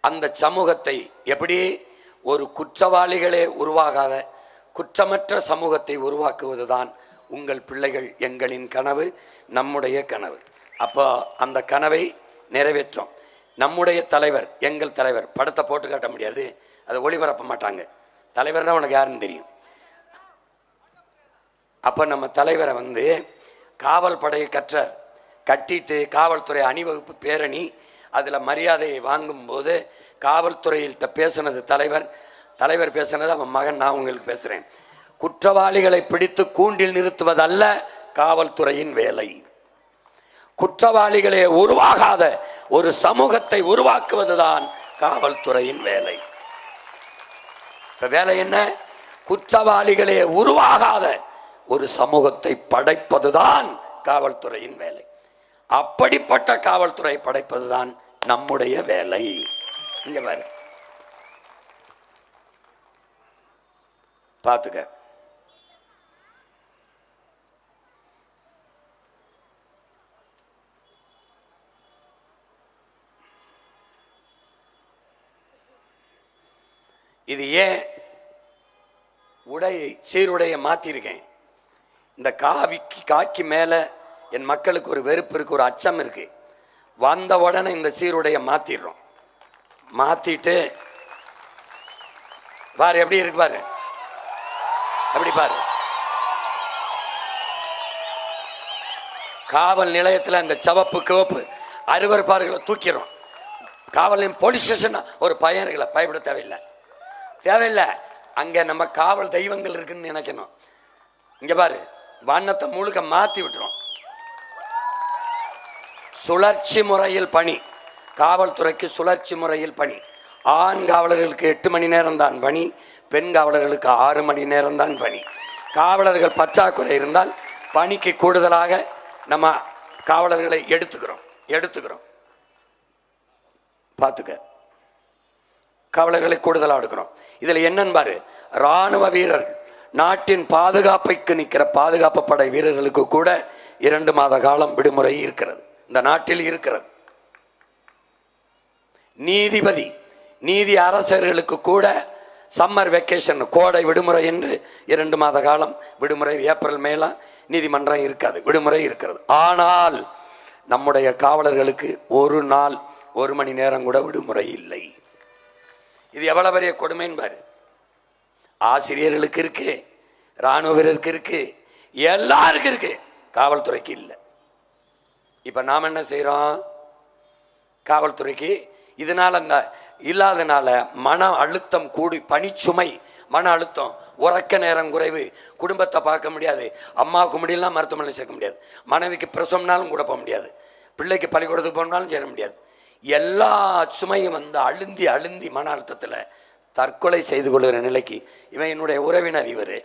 அந்த சமூகத்தை எப்படி ஒரு குற்றவாளிகளே உருவாகாத குற்றமற்ற சமூகத்தை உருவாக்குவதுதான் உங்கள் பிள்ளைகள் எங்களின் கனவு, நம்முடைய கனவு. அப்போ அந்த கனவை நிறைவேற்றோம். நம்முடைய தலைவர், எங்கள் தலைவர், படத்தை போட்டு காட்ட முடியாது, அதை ஒளிபரப்ப மாட்டாங்க. தலைவர்னா உனக்கு யாருன்னு தெரியும். அப்போ நம்ம தலைவரை காவல் படையை கட்டிட்டு காவல்துறை அணிவகுப்பு பேரணி அதில் மரியாதையை வாங்கும்போது காவல்துறையில்கிட்ட பேசுனது தலைவர் பேசுனது அவன் மகன். நான் உங்களுக்கு பேசுகிறேன். குற்றவாளிகளை பிடித்து கூண்டில் நிறுத்துவதல்ல காவல்துறையின் வேலை. குற்றவாளிகளே உருவாகாத ஒரு சமூகத்தை உருவாக்குவதுதான் காவல்துறையின் வேலை. இப்ப வேலை என்ன? குற்றவாளிகளே உருவாகாத ஒரு சமூகத்தை படைப்பதுதான் காவல்துறையின் வேலை. அப்படிப்பட்ட காவல்துறை படைப்பதுதான் நம்முடைய வேலை. இங்க பாரு, பார்த்துக்க. இது ஏன் சீருடையை மாத்திருக்கேன்? இந்த காக்கி மேல என் மக்களுக்கு ஒரு வெறுப்பு இருக்கு, ஒரு அச்சம் இருக்கு. வந்த உடனே இந்த சீருடையை மாத்திடுறோம். மாத்திட்டு பாரு எப்படி இருக்கு, பாரு எப்படி பாரு. காவல் நிலையத்தில் அந்த சிவப்பு கிவப்பு அருவருப்பார்களை தூக்கிறோம். காவல் போலீஸ் ஸ்டேஷன் ஒரு பையன் இருக்கல, பயப்பட தேவையில்லை. அங்க நம்ம காவல் தெய்வங்கள் இருக்குன்னு நினைக்கணும். இங்க பாரு, வண்ணத்தை முழுக்க மாத்தி விட்டுரும். சுழற்சி முறையில் பணி, காவல்துறைக்கு சுழற்சி முறையில் பணி. ஆண் காவலர்களுக்கு 8 மணி நேரம் தான் பணி, பெண் காவலர்களுக்கு 6 மணி நேரம் தான் பணி. காவலர்கள் பற்றாக்குறை இருந்தால் பணிக்கு கூடுதலாக நம்ம காவலர்களை எடுத்துக்கிறோம். பார்த்துக்க, காவலர்களை கூடுதலாக எடுக்கிறோம். இதில் என்னன்னு பாரு, இராணுவ வீரர், நாட்டின் பாதுகாப்புக்கு நிற்கிற பாதுகாப்பு படை வீரர்களுக்கு கூட 2 மாத காலம் விடுமுறை இருக்கிறது, இந்த நாட்டில் இருக்கிறது. நீதி அரசர்களுக்கு கூட சம்மர் வெக்கேஷன், கோடை விடுமுறை என்று 2 மாத காலம் விடுமுறை. ஏப்ரல் மேலாம் நீதிமன்றம் இருக்காது, விடுமுறை இருக்கிறது. ஆனால் நம்முடைய காவலர்களுக்கு ஒரு நாள் 1 மணி நேரம் கூட விடுமுறை இல்லை. இது எவ்வளவு பெரிய கொடுமைன்னு பாரு. ஆசிரியர்களுக்கு இருக்கு, இராணுவ வீரருக்கு இருக்கு, எல்லாருக்கும் இருக்கு, காவல்துறைக்கு இல்லை. இப்ப நாம் என்ன செய்யறோம்? காவல்துறைக்கு இதனால அந்த இல்லாதனால மன அழுத்தம் கூடி, பணிச்சுமை, மன அழுத்தம், உறக்க நேரம் குறைவு, குடும்பத்தை பார்க்க முடியாது, அம்மாவுக்கு முடியலாம் மருத்துவமனை சேர்க்க முடியாது, மனைவிக்கு பிரசவம்னாலும் கூட போக முடியாது, பிள்ளைக்கு பள்ளிக்கூடத்துக்கு போனாலும் சேர முடியாது. எல்லா சுமையும் அழுந்தி மன அழுத்தத்தில் தற்கொலை செய்து கொள்கிற நிலைக்கு. இவன் என்னுடைய உறவினர், இவர்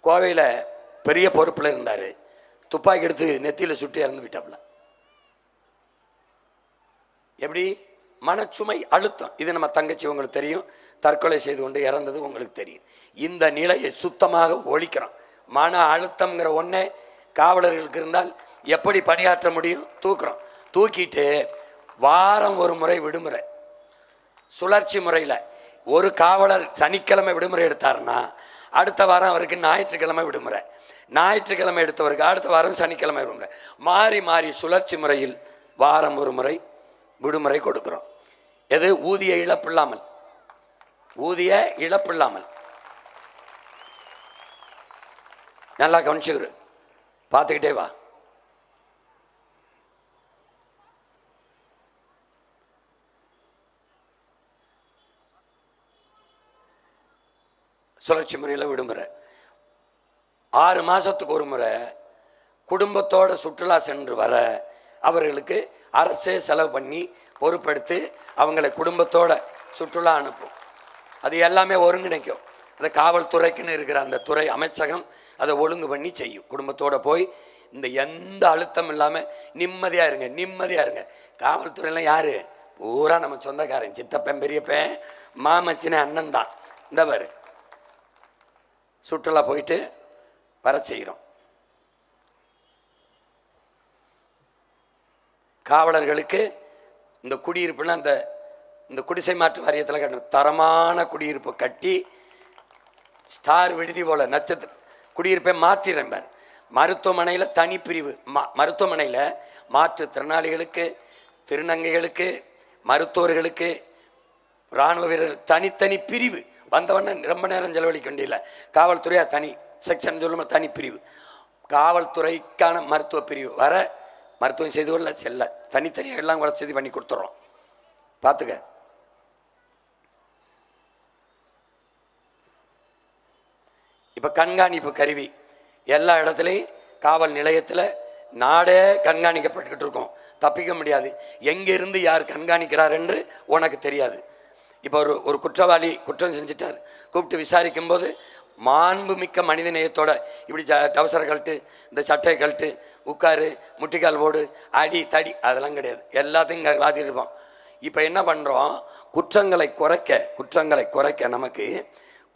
கோவையில் பெரிய பொறுப்பில் இருந்தார். துப்பாக்கி எடுத்து நெத்தியில் சுட்டி இறந்து விட்டாப்புல. எப்படி? மனச்சுமை, அழுத்தம். இது நம்ம தங்கச்சி உங்களுக்கு தெரியும், தற்கொலை செய்து கொண்டு இறந்தது உங்களுக்கு தெரியும். இந்த நிலையை சுத்தமாக ஒழிக்கிறோம். மன அழுத்தம்ங்கிற ஒன்றே காவலர்களுக்கு இருந்தால் எப்படி பணியாற்ற முடியும்? தூக்கிட்டு வாரம் ஒரு முறை விடுமுறை, சுழற்சி முறையில். ஒரு காவலர் சனிக்கிழமை விடுமுறை எடுத்தாருன்னா அடுத்த வாரம் அவருக்கு ஞாயிற்றுக்கிழமை விடுமுறை, ஞாயிற்றுக்கிழமை எடுத்தவருக்கு அடுத்த வாரம் சனிக்கிழமை விடுமுறை, மாறி சுழற்சி முறையில் வாரம் ஒரு முறை விடுமுறை கொடுக்கிறோம். எது? ஊதிய இழப்பில்லாமல். நல்லா கவனிச்சுக்கிற, பார்த்துக்கிட்டே வா. சுழற்சி முறையில் விடுமுறை. 6 மாதத்துக்கு ஒரு முறை குடும்பத்தோட சுற்றுலா சென்று வர அவர்களுக்கு அரசே செலவு பண்ணி பொறுப்பெடுத்து அவங்களை குடும்பத்தோட சுற்றுலா அனுப்பும். அது எல்லாமே ஒருங்கிணைக்கும். அது காவல்துறைக்குன்னு இருக்கிற அந்த துறை அமைச்சகம் அதை ஒழுங்கு பண்ணி செய்யும். குடும்பத்தோடு போய் இந்த எந்த அழுத்தம் இல்லாமல் நிம்மதியாக இருங்க. காவல்துறையெல்லாம் யார்? பூரா நம்ம சொந்தக்காரன், சித்தப்பன், பெரியப்பன், மாமச்சின அண்ணன் தான். இந்த பாரு, சுற்றுலா போயிட்டு வர செய்கிறோம். காவலர்களுக்கு இந்த குடியிருப்புலாம் அந்த இந்த குடிசை மாற்று வாரியத்தில் கட்டணும். தரமான குடியிருப்பு கட்டி ஸ்டார் விடுதி போல நட்சத்திர குடியிருப்பை மாற்றிடுறேன் பார். மருத்துவமனையில் தனிப்பிரிவு, மருத்துவமனையில் மாற்றுத்திறனாளிகளுக்கு, திருநங்கைகளுக்கு, மருத்துவர்களுக்கு, இராணுவ வீரர் தனித்தனி பிரிவு. வந்தவொடனே ரொம்ப நேரம் செலவழிக்க வேண்டியதில்லை. காவல்துறையாக தனி செக்ஷன் சொல்லுமா, தனி பிரிவு. காவல்துறைக்கான மருத்துவ பிரிவு வர மருத்துவம் செய்து கொள்ள செல்ல தனித்தனியாக எல்லாம் கூட செய்து பண்ணி கொடுத்துட்றோம். பார்த்துக்க. இப்போ கண்காணிப்பு கருவி எல்லா இடத்துலையும் காவல் நிலையத்தில் நாடே கண்காணிக்கப்பட்டுக்கிட்டு இருக்கோம். தப்பிக்க முடியாது. எங்கிருந்து யார் கண்காணிக்கிறார் என்று உனக்கு தெரியாது. இப்போ ஒரு குற்றவாளி குற்றம் செஞ்சுட்டார், கூப்பிட்டு விசாரிக்கும் போது மாண்புமிக்க மனித நேயத்தோட இப்படி டவுசரை கழட்டு, இந்த சட்டையை கழட்டு, உட்காரு, முட்டிக்கால் போடு, அடி தடி, அதெல்லாம் கிடையாது. எல்லாத்தையும் இங்கே வாதிட்டு இருப்போம். இப்போ என்ன பண்ணுறோம், குற்றங்களை குறைக்க நமக்கு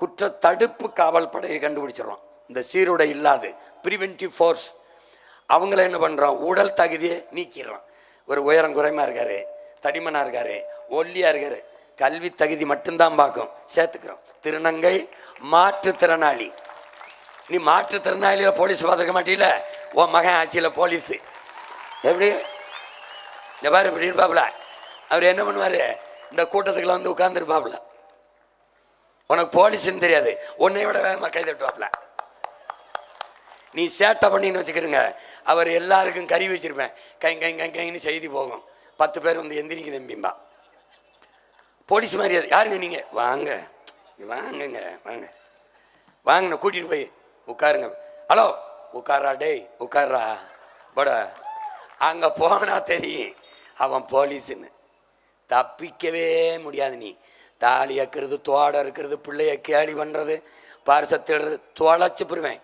குற்ற தடுப்பு காவல் படையை கண்டுபிடிச்சிடறோம். இந்த சீருடை இல்லாது ப்ரிவென்டிவ் ஃபோர்ஸ் அவங்கள என்ன பண்ணுறோம், உடல் தகுதியை நீக்கிடுறோம். ஒரு உயரம் குறைமா இருக்காரு, தடிமனாக இருக்காரு, ஒல்லியாக இருக்காரு, கல்வி தகுதி மட்டும்தான் பார்க்கும், சேர்த்துக்கிறோம். திருநங்கை மாற்றுத்திறனாளி, நீ மாற்றுத்திறனாளியில் போலீஸ் பார்த்துருக்க மாட்டீல, உன் மகன் ஆட்சியில் போலீஸு எப்படி பாரு இப்படி இருப்பாப்புல. அவர் என்ன பண்ணுவார், இந்த கூட்டத்துக்குள்ள வந்து உட்கார்ந்துருப்பாப்புல. உனக்கு போலீஸ்ன்னு தெரியாது, உன்னை விட வேகமாக கை தட்டுவாப்புல. நீ சேட்டை பண்ணின்னு வச்சுக்கிறங்க, அவர் எல்லாருக்கும் கறி வச்சிருப்பேன், கைன்னு செய்தி போகும். 10 பேர் வந்து எந்திரிக்கு தம்பிம்பா. போலீஸ் மாதிரி அது. யாருங்க நீங்கள்? வாங்கங்க வாங்கண்ணா, கூட்டிகிட்டு போய் உட்காருங்க. ஹலோ உட்காரா, டேய் உட்கார்றா போட. அங்கே போனால் தெரியும் அவன் போலீஸுன்னு. தப்பிக்கவே முடியாது. நீ தாலி அக்கிறது, தோடை இருக்கிறது, பிள்ளைய கேலி பண்ணுறது, பாரிசத்திடுறது, தொலைச்சி போடுவேன்.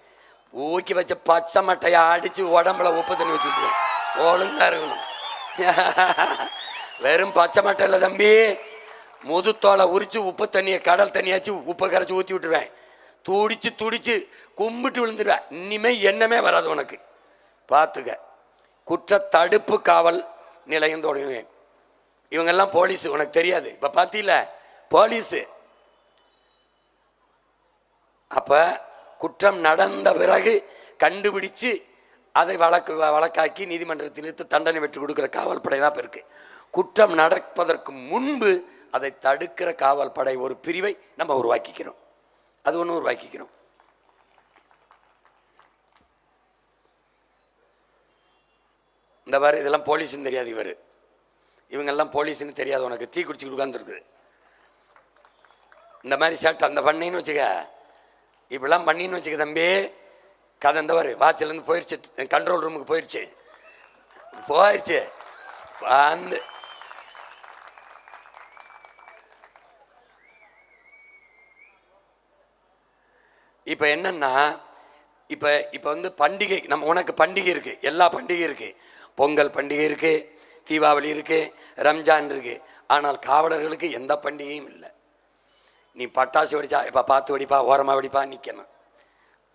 ஊக்கி வச்ச பச்சை மட்டையை அடித்து உடம்புல உப்பு தண்ணி ஊற்றி விட்டுருவேன். ஒழுங்காக இருக்கணும். வெறும் பச்சை மட்டை இல்லை தம்பி, முதுத்தோலை உரித்து உப்பு தண்ணியை கடல் தண்ணியாச்சு உப்பை கரைச்சி ஊற்றி விட்டுருவேன். துடிச்சு கும்பிட்டு விழுந்துடுவேன். இனிமேல் எண்ணமே வராது உனக்கு. பார்த்துக்க. குற்ற தடுப்பு காவல் நிலையம் தொடங்குவேன். இவங்கெல்லாம் போலீஸு, உனக்கு தெரியாது. இப்போ பார்த்தீங்கள போலீஸு. அப்போ குற்றம் நடந்த பிறகு கண்டுபிடிச்சு அதை வழக்காக்கி நீதிமன்றத்தில் நிறுத்தி தண்டனை பெற்று கொடுக்குற காவல் படை தான் இப்போ இருக்குது. குற்றம் நடப்பதற்கு முன்பு அதை தடுக்கிற காவல் படை ஒரு பிரிவை நம்ம உருவாக்கிக்கிறோம். அது ஒன்று உருவாக்கிக்கிறோம். இந்த மாதிரி இதெல்லாம் போலீஸ்ன்னு தெரியாது. இவங்கெல்லாம் போலீஸ்ன்னு தெரியாது உனக்கு. டீ குடிச்சு உட்காந்துருக்குது. இந்த மாதிரி சேட்டை அந்த பண்ணின்னு வச்சுக்க, இப்படிலாம் பண்ணின்னு வச்சுக்க தம்பி, கதை இந்த மாதிரி வாட்சிலேருந்து போயிடுச்சு, கண்ட்ரோல் ரூமுக்கு போயிடுச்சு வந்து இப்போ என்னன்னா, இப்போ வந்து பண்டிகை உனக்கு பண்டிகை இருக்குது, எல்லா பண்டிகையும் இருக்குது. பொங்கல் பண்டிகை இருக்குது, தீபாவளி இருக்குது, ரம்ஜான் இருக்குது. ஆனால் காவலர்களுக்கு எந்த பண்டிகையும் இல்லை. நீ பட்டாசு வெடிச்சா இப்போ பார்த்து வெடிப்பா, ஓரமாக வெடிப்பா, நிற்கணும்.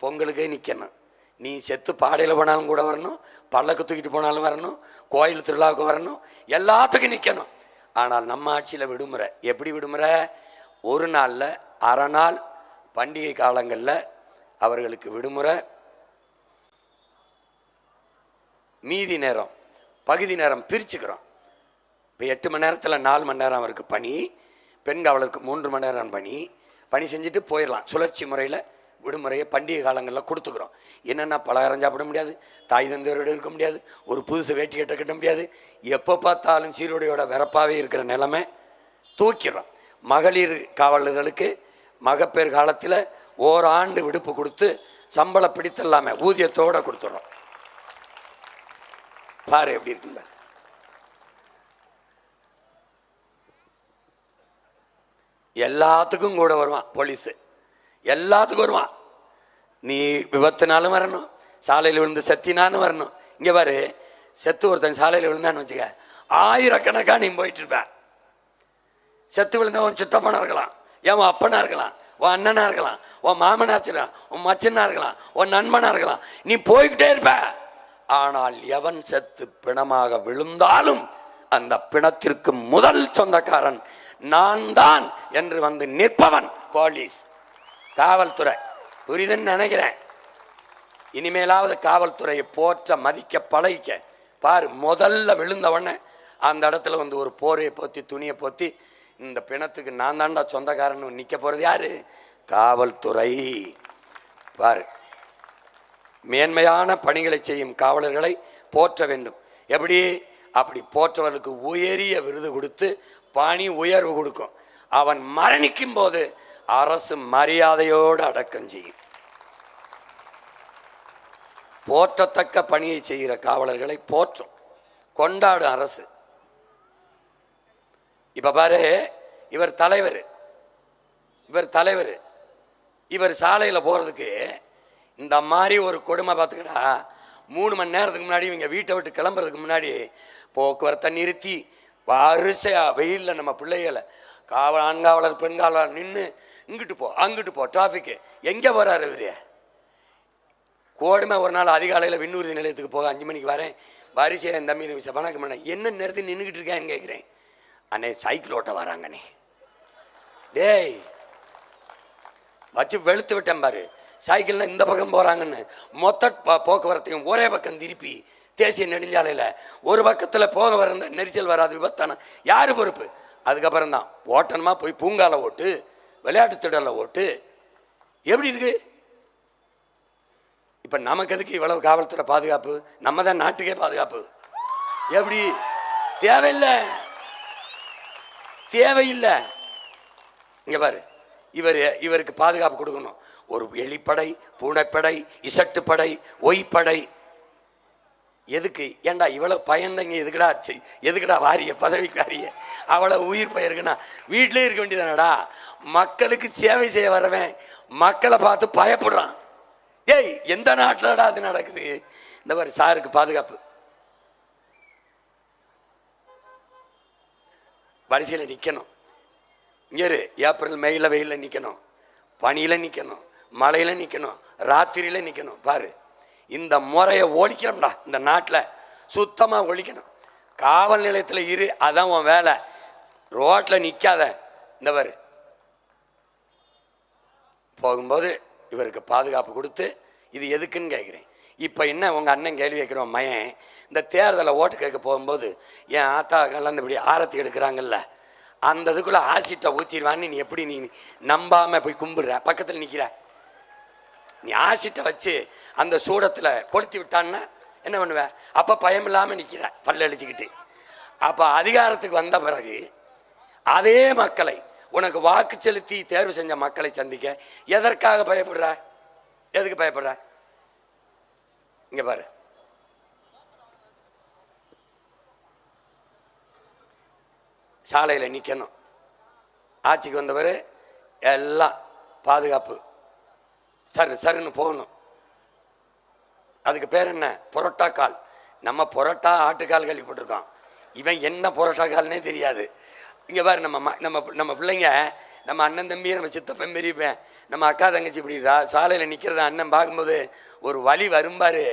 பொங்கலுக்கே நிற்கணும். நீ செத்து பாடையில் போனாலும் கூட வரணும், பல்லக்கு தூக்கிட்டு போனாலும் வரணும், கோயில் திருவிழாவுக்கு வரணும், எல்லாத்துக்கும் நிற்கணும். ஆனால் நம்ம ஆட்சியில் விடுமுறை. எப்படி விடுமுறை? ஒரு நாளில் அரை நாள் பண்டிகை காலங்களில் அவர்களுக்கு விடுமுறை. மீதி நேரம் பகுதி நேரம் பிரிச்சுக்கிறோம். இப்போ 8 மணி நேரத்தில் 4 மணி நேரம் அவருக்கு பணி, பெண் காவலருக்கு 3 மணி நேரம் பணி செஞ்சுட்டு போயிடலாம். சுழற்சி முறையில் விடுமுறையை பண்டிகை காலங்களில் கொடுத்துக்கிறோம். என்னென்னா பலகாரம் சாப்பிட முடியாது, தாய் தந்தையரோடு இருக்க முடியாது, ஒரு புதுசு வேட்டி கட்ட முடியாது, எப்போ பார்த்தாலும் சீருடையோட வெறப்பாகவே இருக்கிற நிலைமை தூக்கிறோம். மகளிர் காவலர்களுக்கு மகப்பேறு காலத்தில் ஓராண்டு விடுப்பு கொடுத்து சம்பள பிடித்தல்லாமல் ஊதியத்தோடு கொடுத்துட்றோம். பாரு எப்படி இருக்குங்க. எல்லாத்துக்கும் கூட வருவான் போலீஸு, எல்லாத்துக்கும் வருவான். நீ விபத்துனாலும் வரணும், சாலையில் விழுந்து செத்தினாலும் வரணும். இங்கே பாரு, செத்து ஒருத்தன் சாலையில் விழுந்தான்னு வச்சுக்க, ஆயிரக்கணக்காக நீ போயிட்டு இருப்ப. செத்து விழுந்த உன் சித்தப்பனா இருக்கலாம், என் அப்பனா இருக்கலாம், உன் அண்ணனா இருக்கலாம், உன் மாமனாச்சுனா, உன் மச்சனா இருக்கலாம், உன் நண்பனா இருக்கலாம், நீ போய்கிட்டே இருப்ப. ஆனால் எவன் செத்து பிணமாக விழுந்தாலும் அந்த பிணத்திற்கு முதல் சொந்தக்காரன் நான் தான் என்று வந்து நிற்பவன் போலீஸ், காவல்துறை. புரியுதுன்னு நினைக்கிறேன். இனிமேலாவது காவல்துறையை போற்ற மதிக்க பழகிக்க பாரு. முதல்ல விழுந்தவொடனே அந்த இடத்துல வந்து ஒரு போரையை போத்தி துணியை போத்தி இந்த பிணத்துக்கு நான் தாண்டா சொந்தக்காரன் நிற்க போகிறது யாரு? காவல்துறை. பாரு, மேன்மையான பணிகளை செய்யும் காவலர்களை போற்ற வேண்டும். எப்படி? அப்படி போற்றவர்களுக்கு உயரிய விருது கொடுத்து பணி உயர்வு கொடுக்கும். அவன் மரணிக்கும் போது அரசு மரியாதையோடு அடக்கம் செய்யும். போற்றத்தக்க பணியை செய்கிற காவலர்களை போற்றும், கொண்டாடும் அரசு. இப்ப பாரு, இவர் தலைவர், இவர் சாலையில் போறதுக்கு இந்த மாதிரி ஒரு கொடுமை பார்த்துக்கிட்டா 3 மணி நேரத்துக்கு முன்னாடி இவங்க வீட்டை விட்டு கிளம்புறதுக்கு முன்னாடி போக்குவரத்தை நிறுத்தி வரிசையா வெயிலில் நம்ம பிள்ளைகளை ஆண்காவலர் பெண்காவலர் நின்று இங்கிட்டு போ அங்கிட்டு போ, டிராஃபிக்கு எங்கே போகிறாரு இவர்? கோடுமை ஒரு நாள் அதிகாலையில் விண்ணூர்தி நிலையத்துக்கு போக 5 மணிக்கு வரேன், வரிசையாக என் தம்பி வணக்கம் பண்ண என்ன நேரத்தில் நின்றுக்கிட்டு இருக்கேன்னு கேட்குறேன். அண்ணே சைக்கிள் ஓட்ட வராங்கண்ணே. டேய் வச்சு வெளுத்து விட்டேன் பாரு. சைக்கிள்னா இந்த பக்கம் போகிறாங்கன்னு மொத்த போக்குவரத்தையும் ஒரே பக்கம் திருப்பி தேசிய நெடுஞ்சாலையில் ஒரு பக்கத்தில் போக வர நெரிசல் வராது, விபத்தான யார் பொறுப்பு? அதுக்கப்புறம் தான் ஓட்டணுமா போய் பூங்கால ஓட்டு, விளையாட்டு திடலில் ஓட்டு. எப்படி இருக்கு? இப்போ நமக்கு எதுக்கு இவ்வளவு காவல்துறை பாதுகாப்பு? நம்ம தான் நாட்டுக்கே பாதுகாப்பு. எப்படி? தேவையில்லை. இங்க பாரு, இவருக்கு பாதுகாப்பு கொடுக்கணும். ஒரு எலிப்படை, பூனைப்படை, இசட்டுப்படை, ஒய்ப்படை. எதுக்கு? ஏண்டா இவ்வளவு பயந்தங்க? எதுக்குடா வாரிய பதவிக்கு வாரிய? அவ்வளவு உயிர் பயிருக்குன்னா வீட்டிலே இருக்க வேண்டியதானடா. மக்களுக்கு சேவை செய்ய வரவன் மக்களை பார்த்து பயப்படுறான். ஏய், எந்த நாட்டிலடா அது நடக்குது? இந்த மாதிரி சாருக்கு பாதுகாப்பு. வரிசையில் நிற்கணும். இங்கே ஏப்ரல் மேல வெயிலில் நிற்கணும், பனியில் நிற்கணும், மழையில் நிற்கணும், ராத்திரியில் நிற்கணும். பாரு, இந்த முறையை ஒழிக்கணும்டா. இந்த நாட்டில் சுத்தமாக ஒழிக்கணும். காவல் நிலையத்தில் இரு, அதான் உன் வேலை. ரோட்டில் நிற்காத. இந்த பாரு, போகும்போது இவருக்கு பாதுகாப்பு கொடுத்து இது எதுக்குன்னு கேட்குறேன். இப்போ என்ன உங்கள் அண்ணன் கேள்வி வைக்கிறோம் மயன், இந்த தேர்தலை ஓட்டு கேட்க போகும்போது என் ஆத்தாக்கெல்லாம் இப்படி ஆரத்தி எடுக்கிறாங்கல்ல, அந்த இதுக்குள்ளே ஆசிட்டை ஊற்றிடுவான்னு நீ எப்படி நீ நம்பாமல் போய் கும்பிடுற? பக்கத்தில் நிற்கிற நீ ஆசிட்டை வச்சு அந்த சூடத்தில் கொளுத்தி விட்டான்னா என்ன பண்ணுவ? அப்போ பயம் இல்லாமல் நிற்கிற பல்ல அடிச்சுக்கிட்டு. அப்போ அதிகாரத்துக்கு வந்த பிறகு அதே மக்களை, உனக்கு வாக்கு செலுத்தி தேர்வு செஞ்ச மக்களை சந்திக்க எதற்காக பயப்படுற? எதுக்கு பயப்படுற? இங்க பாரு, சாலையில் நிற்கணும். ஆட்சிக்கு வந்தவர் எல்லாம் பாதுகாப்பு சருன்னு போகணும். அதுக்கு பேர் என்ன? புரோட்டா கால். நம்ம புரோட்டா ஆட்டுக்கால் கேள்விப்பட்டிருக்கோம். இவன் என்ன புரோட்டா கால்னே தெரியாது. இங்கே பாரு, நம்ம பிள்ளைங்க, நம்ம அண்ணன் தம்பி, நம்ம சித்தப்பன் பெரியப்பேன், நம்ம அக்கா தங்கச்சி இப்படி சாலையில் நிற்கிறத அண்ணன் பார்க்கும்போது ஒரு வலி வரும்பாரு.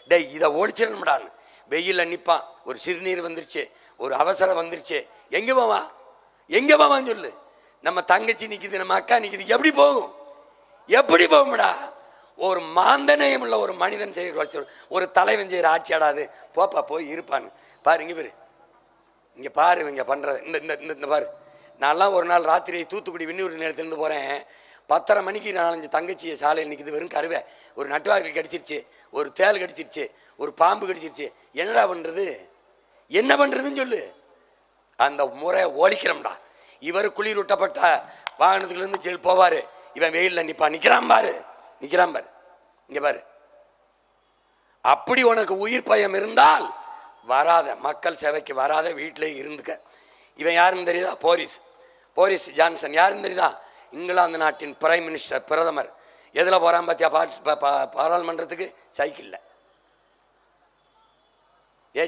டே இதை ஓடிச்சிடணும்டான்னு வெயிலில் நிற்பான். ஒரு சிறுநீர் வந்துருச்சு, ஒரு அவசரம் வந்துருச்சு, எங்கே போவான்னு சொல்லு. நம்ம தங்கச்சி நிற்கிது, நம்ம அக்கா நிற்கிது, எப்படி போகும்டா? ஒரு மாந்தனையும் உள்ள ஒரு மனிதன் செய்கிற ஒரு தலைவன் செய்கிற ஆட்சியாடாது. போப்பா போய் இருப்பான்னு பாரு. இங்கே பாரு இங்கே பண்ணுறது. இந்த பாரு, நான்லாம் ஒரு நாள் ராத்திரி தூத்துக்குடி விண்ணூர் நிலையத்திலேருந்து போகிறேன். 10:30 மணிக்கு 4-5 தங்கச்சியை சாலையில் நிற்கிது. வெறும் கருவை, ஒரு நட்டுவார்கள் கடிச்சிருச்சு, ஒரு தேல் கடிச்சிருச்சு, ஒரு பாம்பு கடிச்சிருச்சு. என்னடா பண்ணுறது? என்ன பண்ணுறதுன்னு சொல்லு. அந்த முறையை ஒழிக்கிறோம்டா. இவர் குளிரூட்டப்பட்ட வாகனத்துலேருந்து ஜெயில் போவார், இவன் வெயிலில் நிற்கிறான் பாரு. இங்கே பாரு, அப்படி உனக்கு உயிர் பயம் இருந்தால் வராத, மக்கள் சேவைக்கு வராத, வீட்டிலே இருந்துக்க. இவன் யாருன்னு தெரியுதா? Boris Johnson. யாருன்னு தெரியுதா? இங்கிலாந்து நாட்டின் பிரைம் மினிஸ்டர், பிரதமர். எதில் போகிறான் பார்த்தியா? பாராளுமன்றத்துக்கு சைக்கிளில்.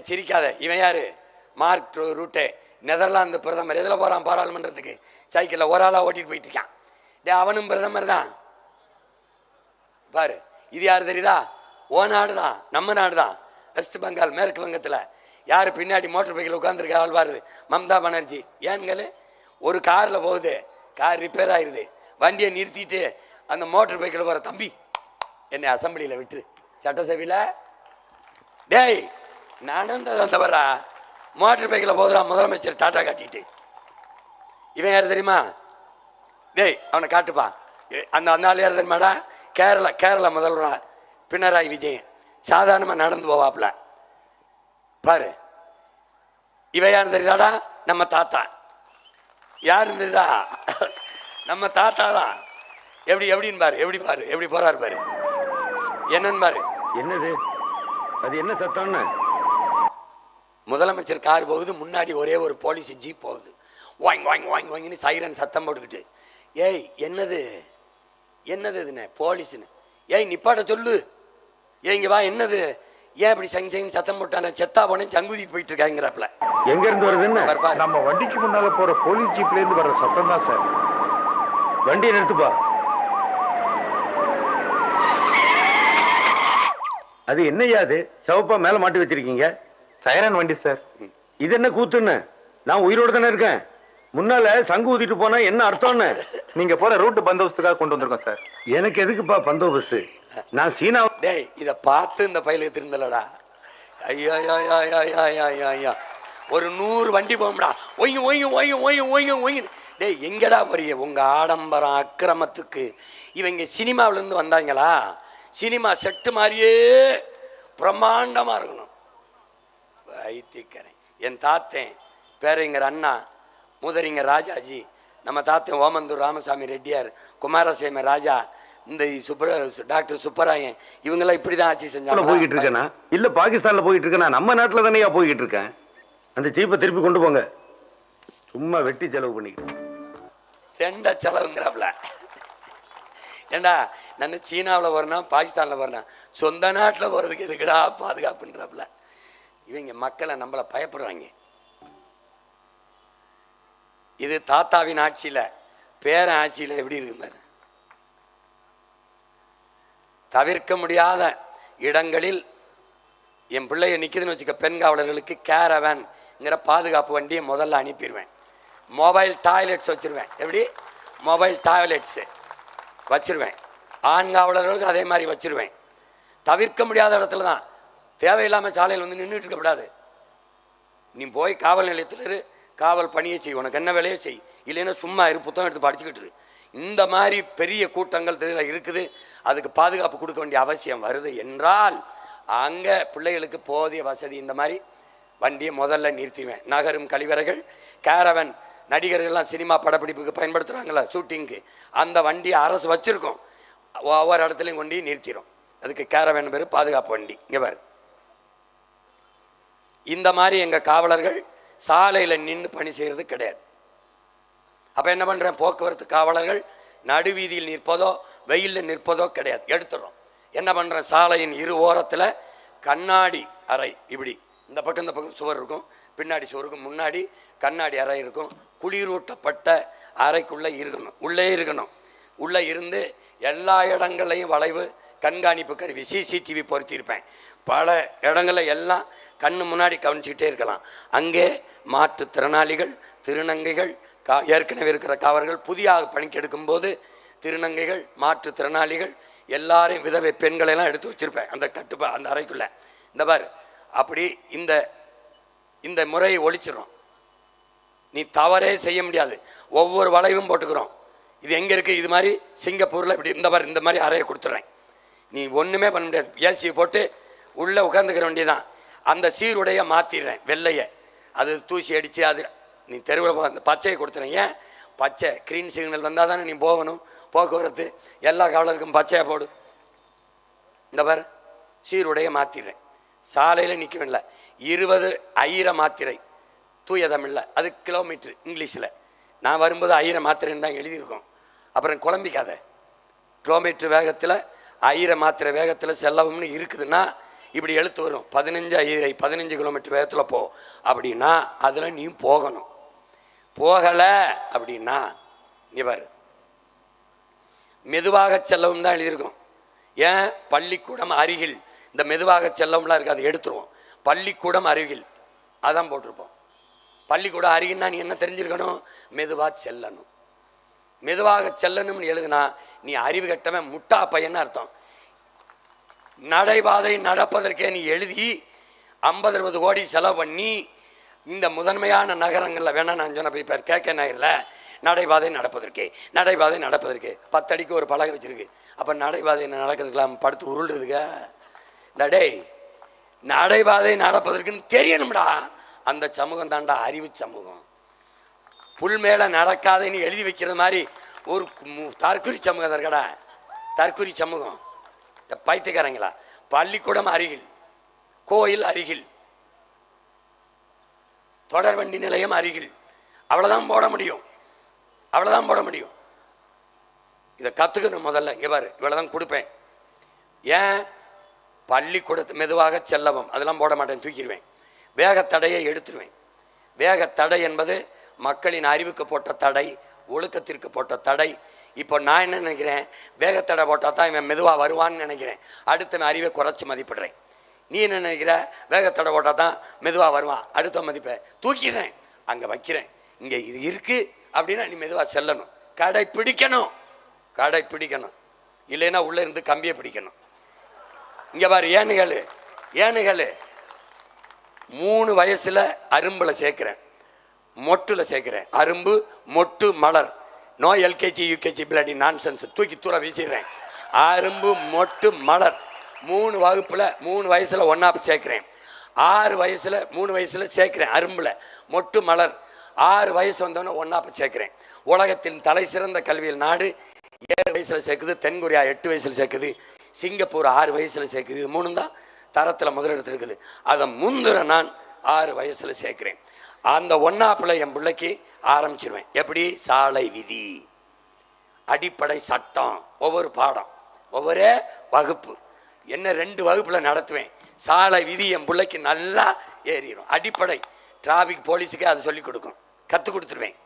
சிரிக்காத. இவன் யாரு? மார்க் ரூட்டே, நெதர்லாந்து பிரதமர். எதில் போகிறான் பாராளுமன்றத்துக்கு? சைக்கிளில். ஒரு ஆளாக ஓட்டிட்டு போயிட்டு இருக்கான். அவனும் பிரதமர் தான். பாரு, இது யாரு தெரியுதா? ஓ நாடு தான், நம்ம நாடு தான். வெஸ்ட் பெங்கால், மேற்கு வங்கத்தில். யார் பின்னாடி மோட்டர் பைக்கில் உட்காந்துருக்க ஆள் பாரு? மம்தா பானர்ஜி. ஏன்களு ஒரு காரில் போகுது, கார் ரிப்பேர் ஆயிடுது, வண்டியை நிறுத்திட்டு அந்த மோட்டர் பைக்கில் போகிற தம்பி என்னை அசம்பிளியில் விட்டு சட்டசபையில் டேய் நடந்தது வந்தவரா மோட்டர் பைக்கில் போதுரா முதலமைச்சர் டாட்டா காட்டிட்டு. இவன் யார் தெரியுமா? டேய் அவனை காட்டுப்பா. அந்த அந்த ஆள் யார் தெரியுமாடா? கேரளா முதல்வரா பினராயி விஜயன். சாதாரணமாக நடந்து போவாப்ல பாரு. இவன் யார் தெரியுதாடா? நம்ம தாத்தா. யார் தெரியுதா? நம்ம தாத்தா தான். எப்படின்னு பாரு, எப்படி போறாரு பாரு, என்னன்னு பாரு. என்னது அது? என்ன சத்தம்னு? முதலமைச்சர் கார் போகுது, முன்னாடி ஒரே ஒரு போலீஸ் ஜீப் போகுது. வாங்கன்னு சைரன் சத்தம் போட்டுக்கிட்டு. ஏய் என்னது இதுன்னு போலீஸ்னு. ஏய் நிப்பாட்ட சொல்லு. இங்க வா. என்னது? ஏன் இப்படி சங்க சத்தம் போட்டான? செத்தா போனேன் சங்குதி போயிட்டு இருக்காங்கிறப்பல. எங்க இருந்து வருதுன்னு? நம்ம வண்டிக்கு முன்னால போற போலீஸ் ஜீப்ல இருந்து வர்ற சத்தம் தான் சார். வண்டியை நிறுத்துப்பா. அது என்னையா அது சிவப்பா மேல மாட்டி வச்சிருக்கீங்க? சைரன் வண்டி சார். இது என்ன கூத்துன்னு? நான் உயிரோடு தானே இருக்கேன். முன்னால சங்கு ஊதிட்டு போனா என்ன அர்த்தம்னு? நீங்க போற ரூட் பந்தோபஸ்துக்காக கொண்டு வந்திருக்கோம் சார். எனக்கு எதுக்குப்பா பந்தோபஸ்து? நான் சீனா. டேய் இதை பார்த்து இந்த பயிலுக்கு திருந்தலடா. ஐயா ஒரு 100 வண்டி போகும்டா. ஒய்ங்க. டேய் எங்கடா போறிய உங்க ஆடம்பரம் அக்கிரமத்துக்கு? இவங்க சினிமாவிலேருந்து வந்தாங்களா? சினிமா செட்டு மாதிரியே பிரம்மாண்டமா இருக்கணும். வைத்தியக்கரன் என் தாத்தன் பேரைங்கர் அண்ணா முதறிஞர் ராஜாஜி, நம்ம தாத்தன் ஓமந்தூர் ராமசாமி ரெட்டியார், குமாரசேம ராஜா, இந்த டாக்டர் சுப்பராயன், இவங்கெல்லாம் இப்படிதான் ஆட்சி செஞ்சாங்க. போய்கிட்டு இருக்கேனா இல்ல பாகிஸ்தான்ல போயிட்டு இருக்கேனா? நம்ம நாட்டுல தானே போய்கிட்டு இருக்கேன். அந்த ஜீப்பை திருப்பி கொண்டு போங்க. சும்மா வெட்டி செலவு பண்ணிக்கிட்டு ரெண்ட செலவுங்கிறப்பல. ஏண்டா நான் சீனாவில் போறேன்னா பாகிஸ்தானில் போறேன்னா சொந்த நாட்டில் போறதுக்கு எதுக்குடா பாதுகாப்புன்றப்பல. இவங்க மக்களை நம்மளை பயப்படுறாங்க. இது தாத்தாவின் ஆட்சியில், பேரன் ஆட்சியில் எப்படி இருக்குந்தாரு? தவிர்க்க முடியாத இடங்களில் என் பிள்ளைய நிற்குதுன்னு வச்சுக்க, பெண் காவலர்களுக்கு கேரவேன்ங்கிற பாதுகாப்பு வண்டியை முதல்ல அனுப்பிடுவேன். மொபைல் டாய்லெட்ஸ் வச்சுருவேன். எப்படி? மொபைல் டாய்லெட்ஸு வச்சுருவேன். ஆண் காவலர்களுக்கு அதே மாதிரி வச்சுருவேன். தவிர்க்க முடியாத இடத்துல தான், தேவையில்லாமல் சாலையில் வந்து நின்றுட்டு இருக்கக்கூடாது. நீ போய் காவல் நிலையத்தில் இரு, காவல் பணியை செய், உனக்கு என்ன வேலையை செய், இல்லைன்னா சும்மா இரு, புத்தகம் எடுத்து படிச்சுக்கிட்டு இரு. இந்த மாதிரி பெரிய கூட்டங்கள் தெரியல இருக்குது. அதுக்கு பாதுகாப்பு கொடுக்க வேண்டிய அவசியம் வருது என்றால் அங்கே பிள்ளைகளுக்கு போதிய வசதி இந்த மாதிரி வண்டியை முதல்ல நிறுத்திடுவேன். நகரும் கழிவறைகள், கேரவன், நடிகர்கள்லாம் சினிமா படப்பிடிப்புக்கு பயன்படுத்துகிறாங்களா ஷூட்டிங்க்கு, அந்த வண்டியை அரசு வச்சுருக்கோம். ஒவ்வொரு இடத்துலையும் கொண்டு நிறுத்திடும். அதுக்கு கேரவன் பேர் பாதுகாப்பு வண்டி. இங்கே பாரு, இந்த மாதிரி எங்கள் காவலர்கள் சாலையில் நின்று பணி செய்கிறது கிடையாது. அப்போ என்ன பண்ணுறேன்? போக்குவரத்து காவலர்கள் நடுவீதியில் நிற்பதோ வெயிலில் நிற்பதோ கிடையாது, எடுத்துடுறோம். என்ன பண்ணுறேன்? சாலையின் இரு ஓரத்தில் கண்ணாடி அறை, இப்படி இந்த பக்கம் சுவர் இருக்கும், பின்னாடி சுவருக்கு முன்னாடி கண்ணாடி அறை இருக்கும். குளிரூட்டப்பட்ட அறைக்குள்ளே இருக்கணும், உள்ளே இருக்கணும். உள்ளே இருந்து எல்லா இடங்களையும் வளைவு கண்காணிப்பு கருவி சிசிடிவி பொருத்தியிருப்பேன். பல இடங்களில் எல்லாம் கண்ணு முன்னாடி கவனிச்சுக்கிட்டே இருக்கலாம். அங்கே மாற்றுத்திறனாளிகள், திருநங்கைகள், ஏற்கனவே இருக்கிற காவலர்கள், புதிய பணிக்கு எடுக்கும்போது திருநங்கைகள், மாற்றுத்திறனாளிகள் எல்லாரையும், விதவை பெண்களெல்லாம் எடுத்து வச்சுருப்பேன் அந்த அந்த அறைக்குள்ளே. இந்த பாரு, அப்படி இந்த முறையை ஒழிச்சிடும். நீ தவறே செய்ய முடியாது. ஒவ்வொரு வளைவும் போட்டுக்கிறோம். இது எங்கே இருக்குது? இது மாதிரி சிங்கப்பூரில் இப்படி இந்த மாதிரி அறையை கொடுத்துட்றேன். நீ ஒன்றுமே பண்ண முடியாது. ஏசி போட்டு உள்ளே உட்காந்துக்கிற வேண்டியதான். அந்த சீருடைய மாற்றிடுறேன், வெள்ளையை. அது தூசி அடித்து அது நீ தெருவில் அந்த பச்சையை கொடுத்துறேன். ஏன்? பச்சை க்ரீன் சிக்னல் வந்தால் தானே நீ போகணும். போக்குவரத்து எல்லா காவலருக்கும் பச்சையாக போடு. இந்த பாரு, சீருடைய மாற்றிடுறேன். சாலையில் நிற்க வேண்டிய 20,000 மாத்திரை, தூய தமிழில், அது கிலோமீட்ரு இங்கிலீஷில். நான் வரும்போது 1000 மாத்திரைன்னு தான் எழுதியிருக்கோம். அப்புறம் குழம்பிக்காத. கிலோமீட்ரு வேகத்தில் 1000 மாத்திரை வேகத்தில் செல்லவும்னு இருக்குதுன்னா இப்படி எழுத்து வரும். 15 கிலோமீட்டர் வேகத்தில் போ அப்படின்னா அதில் நீ போகணும். போகலை அப்படின்னா இவர் மெதுவாக செல்லவும் தான் எழுதியிருக்கோம். ஏன்? பள்ளிக்கூடம் அருகில். இந்த மெதுவாக செல்லவும்லாம் இருக்காது, எடுத்துருவோம். பள்ளிக்கூடம் அருகில் அதான் போட்டிருப்போம். பள்ளிக்கூடம் அருகின்னா நீ என்ன தெரிஞ்சிருக்கணும்? மெதுவாக செல்லணும். மெதுவாக செல்லணும்னு எழுதுனா நீ அறிவு கட்டவன், முட்டா பையன்னு அர்த்தம். நடைபாதை நடப்பதற்கே நீ எழுதி 50-60 கோடி செலவு பண்ணி இந்த முதன்மையான நகரங்களில் வேணா நான் சொன்ன போய் பேர் கேட்க நகரில் நடைபாதை நடப்பதற்கே 10 அடிக்கு ஒரு பலகை வச்சிருக்கு. அப்போ நடைபாதை நடக்கிறதுக்கெல்லாம் படுத்து உருள்றதுக்க டேய், நடைபாதை நடப்பதற்குன்னு தெரியணும்டா. அந்த சமூகம் தாண்டா அறிவு சமூகம். புல் மேலே நடக்காதேன்னு எழுதி வைக்கிறது மாதிரி ஒரு தற்குறி சமூகம் இருக்கடா, தற்குறி சமூகம். இந்த பைத்தியக்காரங்களா, பள்ளிக்கூடம் அருகில், கோயில் அருகில், தொடர்வண்டி நிலையம் அருகில், அவ்வளோதான் போட முடியும், அவ்வளோதான் போட முடியும். இதை கற்றுக்கணும் முதல்ல. இங்கே பாரு, இவ்வளோதான் கொடுப்பேன். ஏன்? பள்ளிக்கூடத்து மெதுவாக செல்லவும் அதெல்லாம் போட மாட்டேன், தூக்கிடுவேன். வேகத்தடையை எடுத்துருவேன். வேகத்தடை என்பது மக்களின் அறிவுக்கு போட்ட தடை, ஒழுக்கத்திற்கு போட்ட தடை. இப்போ நான் என்ன நினைக்கிறேன், வேகத்தடை போட்டால் தான் இவன் மெதுவாக வருவான்னு நினைக்கிறேன். அடுத்த அறிவை குறைச்சி மதிப்பிடுறேன். நீ என்ன நினைக்கிற? வேகத்தடை போட்டால் தான் மெதுவாக வருவான், அடுத்த மதிப்பை தூக்கிடுறேன், அங்கே வைக்கிறேன். இங்கே இது இருக்குது அப்படின்னா நீ மெதுவாக செல்லணும், கடைப்பிடிக்கணும், கடைப்பிடிக்கணும். இல்லைன்னா உள்ளே இருந்து கம்பியை பிடிக்கணும். இங்கே பாரு, ஏனுகள் 3 வயசில் அரும்பில் சேர்க்குறேன், மொட்டில் சேர்க்குறேன். அரும்பு, மொட்டு, மலர். No LKG UKG bloody nonsense, தூக்கி தூர வீசிடுறேன். அரும்பு, மொட்டு, மலர் 3 வகுப்பில் 3 வயசில் ஒன்றா சேர்க்குறேன். 6 வயசில் 3 வயசில் சேர்க்குறேன். அரும்பில் மொட்டு, மலர் 6 வயசு வந்தோன்னே ஒன்றா சேர்க்குறேன். உலகத்தின் தலை சிறந்த கல்வியில் நாடு 7 வயசில் சேர்க்குது, தென்கொரியா 8 வயசில் சேர்க்குது, சிங்கப்பூர் 6 வயசில் சேர்க்குது. இது 3 தான் தரத்தில் முதலிடத்தில் இருக்குது. அதை முந்துற நான் 6 வயசில் சேர்க்குறேன். அந்த ஒன்னாப்பில் என் பிள்ளைக்கு ஆரம்பிச்சிருவேன். எப்படி? சாலை விதி, அடிப்படை சட்டம், ஒவ்வொரு பாடம், ஒவ்வொரு வகுப்பு. என்ன 2 வகுப்பில் நடத்துவேன். சாலை விதி என் பிள்ளைக்கு நல்லா ஏறிடும். அடிப்படை டிராஃபிக் போலீஸுக்கு அது சொல்லிக் கொடுக்கும், கற்றுக் கொடுத்துருவேன்.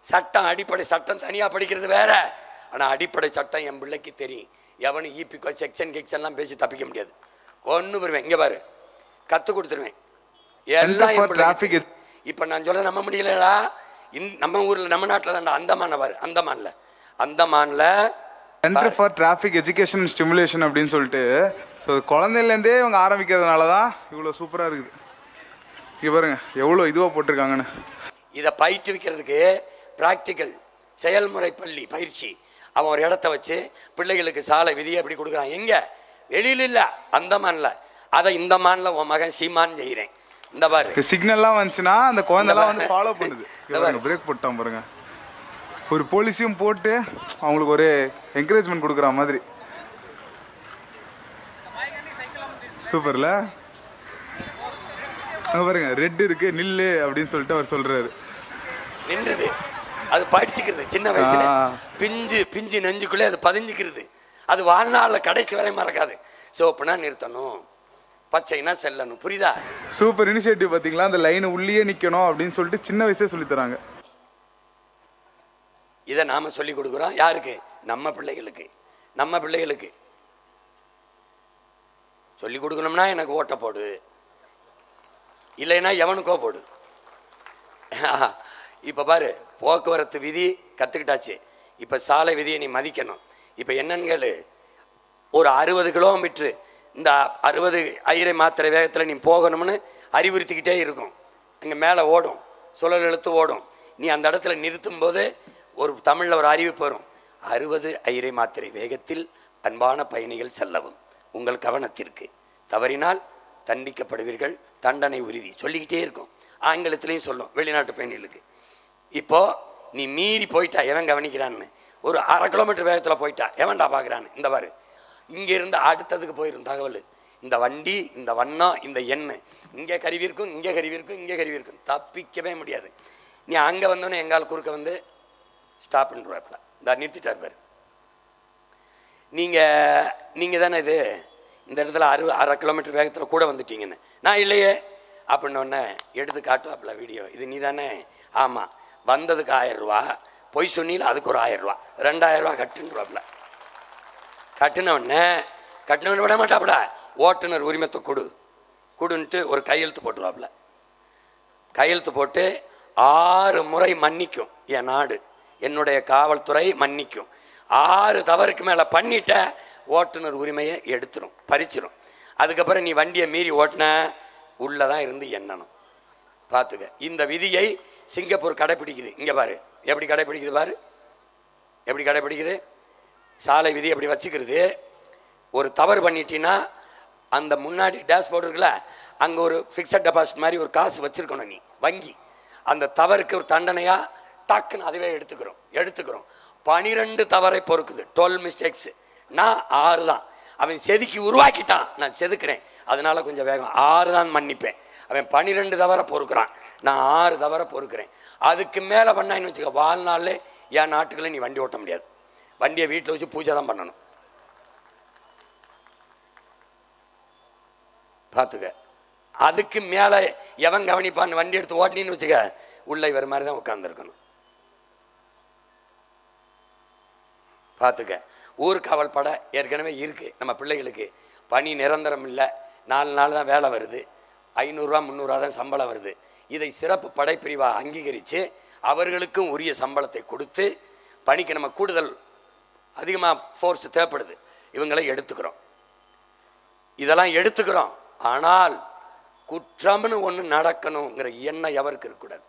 சட்டம், அடிப்படை சட்டம் தனியாக படிக்கிறது வேற, ஆனால் அடிப்படை சட்டம் என் பிள்ளைக்கு தெரியும். எவனும் ஈபிக்கோ செக்ஷன் கிக்ஷன்லாம் பேசி தப்பிக்க முடியாது. ஒன்று வருவேன். இங்கே பாரு, கற்றுக் கொடுத்துருவேன் எல்லாம். இப்போ நான் சொல்ல நம்ப முடியலடா. நம்ம ஊரில், நம்ம நாட்டில் தான்டா அந்தமான பாரு, அந்தமானில் centre for traffic education stimulation அப்படின்னு சொல்லிட்டு, ஸோ குழந்தையிலேருந்தே இவங்க ஆரம்பிக்கிறதுனால தான் இவ்வளோ சூப்பராக இருக்குது. இங்கே பாருங்க எவ்வளோ இதுவாக போட்டிருக்காங்கன்னு. இதை பயிற்றுவிக்கிறதுக்கு ப்ராக்டிக்கல் செயல்முறை பள்ளி பயிற்சி. அவன் ஒரு இடத்த வச்சு பிள்ளைகளுக்கு சாலை விதியை எப்படி கொடுக்குறான். எங்கே? வெளியில் இல்லை, அந்தமானில். அதை இந்த மானில் உன் மகன் சீமான் செய்கிறேன். இந்த பாரு, சிக்னல்லாம் வந்துச்சுன்னா அந்த குழந்தைலாம் வந்து ஃபாலோ பண்ணுது. பிரேக் போட்டான் பாருங்க. ஒரு போலீஸையும் போட்டு அவங்களுக்கு ஒரு என்கரேஜ்மெண்ட் கொடுக்குற மாதிரி. சூப்பர்ல. அங்க பாருங்க, ரெட் இருக்கு, நில்லு அப்படின்னு சொல்லிட்டு அவர் சொல்றாரு. நின்றுது, அது படிச்சுக்கிறது. சின்ன வயசுல பிஞ்சு நெஞ்சுக்குள்ளே அது பதிஞ்சுக்கிறது. அது வாழ்நாளில் கடைசி வரை மறக்காது. சோப்புனா நிறுத்தணும், பச்சைனா செல்லணும். புரியுதா? Super initiative. பார்த்தீங்களா, அந்த லைன் உள்ளே நிற்கணும் அப்படின்னு சொல்லிட்டு சின்ன வயசே சொல்லி தராங்க. இதை நாம சொல்லி கொடுக்குறோம். யாருக்கு? நம்ம பிள்ளைகளுக்கு சொல்லி கொடுக்கணும்னா எனக்கு ஓட்ட போடு, இல்லைன்னா எவனுக்கோ போடு. இப்போ பாரு, போக்குவரத்து விதி கற்றுக்கிட்டாச்சு. இப்போ சாலை விதியை நீ மதிக்கணும். இப்போ என்னன்னு கேளு, ஒரு 60 கிலோமீட்ரு இந்த 60 ஐரை மாத்திரை வேகத்தில் நீ போகணும்னு அறிவுறுத்திக்கிட்டே இருக்கும். அங்கே மேலே ஓடும், சுழல் எழுத்து ஓடும். நீ அந்த இடத்துல நிறுத்தும் போது ஒரு தமிழில் ஒரு அறிவிப்பு வரும், 60 ஐரை மாத்திரை வேகத்தில் அன்பான பயணிகள் செல்லவும், உங்கள் கவனத்திற்கு, தவறினால் தண்டிக்கப்படுவீர்கள், தண்டனை உறுதி. சொல்லிக்கிட்டே இருக்கும். ஆங்கிலத்திலையும் சொல்லும் வெளிநாட்டு பயணிகளுக்கு. இப்போது நீ மீறி போயிட்டா எவன் கவனிக்கிறான்னு, ஒரு 1/2 கிலோமீட்டர் வேகத்தில் போயிட்டா எவன்டா பார்க்குறான்னு. இந்த பாரு, இங்கேருந்து அடுத்ததுக்கு போயிடும் தகவல். இந்த வண்டி, இந்த வண்ணம், இந்த எண்ணு, இங்கே கருவி இருக்கும், இங்கே கருவி இருக்கும், இங்கே கருவி இருக்கும், தப்பிக்கவே முடியாது. நீ அங்கே வந்தோன்னே எங்கால் குறுக்க வந்து ஸ்டாப் பண்ணுறாப்புல, இந்த நிறுத்திட்டார் பாரு. நீங்கள் தானே இது இந்த இடத்துல 1/2 கிலோமீட்டர் வேகத்தில் கூட வந்துட்டீங்கன்னு. நான் இல்லையே அப்படின்னொன்னே எடுத்து காட்டுவாப்புல வீடியோ. இது நீ தானே? ஆமாம். வந்ததுக்கு 1000 ரூபா, பொய் சொன்னியில் அதுக்கு ஒரு 1000 ரூபா, 2000 ரூபா கட்டுன்றாப்புல. கட்டினவொடனே விட மாட்டாப்புல, ஓட்டுநர் உரிமத்தை கொடுன்ட்டு ஒரு கையெழுத்து போட்டுருவாப்புல. கையெழுத்து போட்டு 6 முறை மன்னிக்கும் என் நாடு, என்னுடைய காவல்துறை மன்னிக்கும். 6 தவறுக்கு மேலே பண்ணிட்ட ஓட்டுநர் உரிமையை எடுத்துரும், பறிச்சிடும். அதுக்கப்புறம் நீ வண்டியை மீறி ஓட்டின உள்ளதான் இருந்து எண்ணணும். பார்த்துக்க. இந்த விதியை சிங்கப்பூர் கடைப்பிடிக்குது. இங்கே பாரு எப்படி கடைப்பிடிக்குது, பாரு எப்படி கடைப்பிடிக்குது. சாலை விதி எப்படி வச்சுக்கிறது. ஒரு தவறு பண்ணிட்டீங்கன்னா அந்த முன்னாடி டேஷ்போர்டு இருக்குல்ல, அங்கே ஒரு ஃபிக்ஸட் டெபாசிட் மாதிரி ஒரு காசு வச்சுருக்கணும் நீ வங்கி. அந்த தவறுக்கு ஒரு தண்டனையாக டக்குன்னு அதுவே எடுத்துக்கிறோம். 12 தவறை பொறுக்குது, 12 மிஸ்டேக்ஸு. நான் 6 தான். அவன் செதுக்கி உருவாக்கிட்டான், நான் செதுக்கிறேன், அதனால கொஞ்சம் வேகம் 6 தான் மன்னிப்பேன். அவன் 12 தவறை பொறுக்கிறான், நான் 6 தவறை பொறுக்கிறேன். அதுக்கு மேலே பண்ணான்னு வச்சுக்க, வாழ்நாளில் என் நாட்டுக்குள்ளே நீ வண்டி ஓட்ட முடியாது. வண்டியை வீட்டில் வச்சு பூஜை தான் பண்ணணும். பார்த்துக்க. அதுக்கு மேலே எவன் கவனிப்பான்னு வண்டி எடுத்து ஓட்டினின்னு வச்சுக்க, உள்ள இவர் மாதிரி தான் உட்காந்துருக்கணும். பார்த்துக்க. ஊர்காவல் படை ஏற்கனவே இருக்குது. நம்ம பிள்ளைகளுக்கு பணி நிரந்தரம் இல்லை, 4 நாள் தான் வேலை வருது, 500 300 தான் சம்பளம் வருது. இதை சிறப்பு படைப்பிரிவாக அங்கீகரித்து அவர்களுக்கும் உரிய சம்பளத்தை கொடுத்து பணிக்கு நம்ம கூடுதல் அதிகமாக ஃபோர்ஸ் தேவைப்படுது, இவங்களை எடுத்துக்கிறோம். இதெல்லாம் எடுத்துக்கிறோம். ஆனால் குற்றம்னு ஒன்று நடக்கணுங்கிற எண்ணம் எவருக்கு இருக்கக்கூடாது.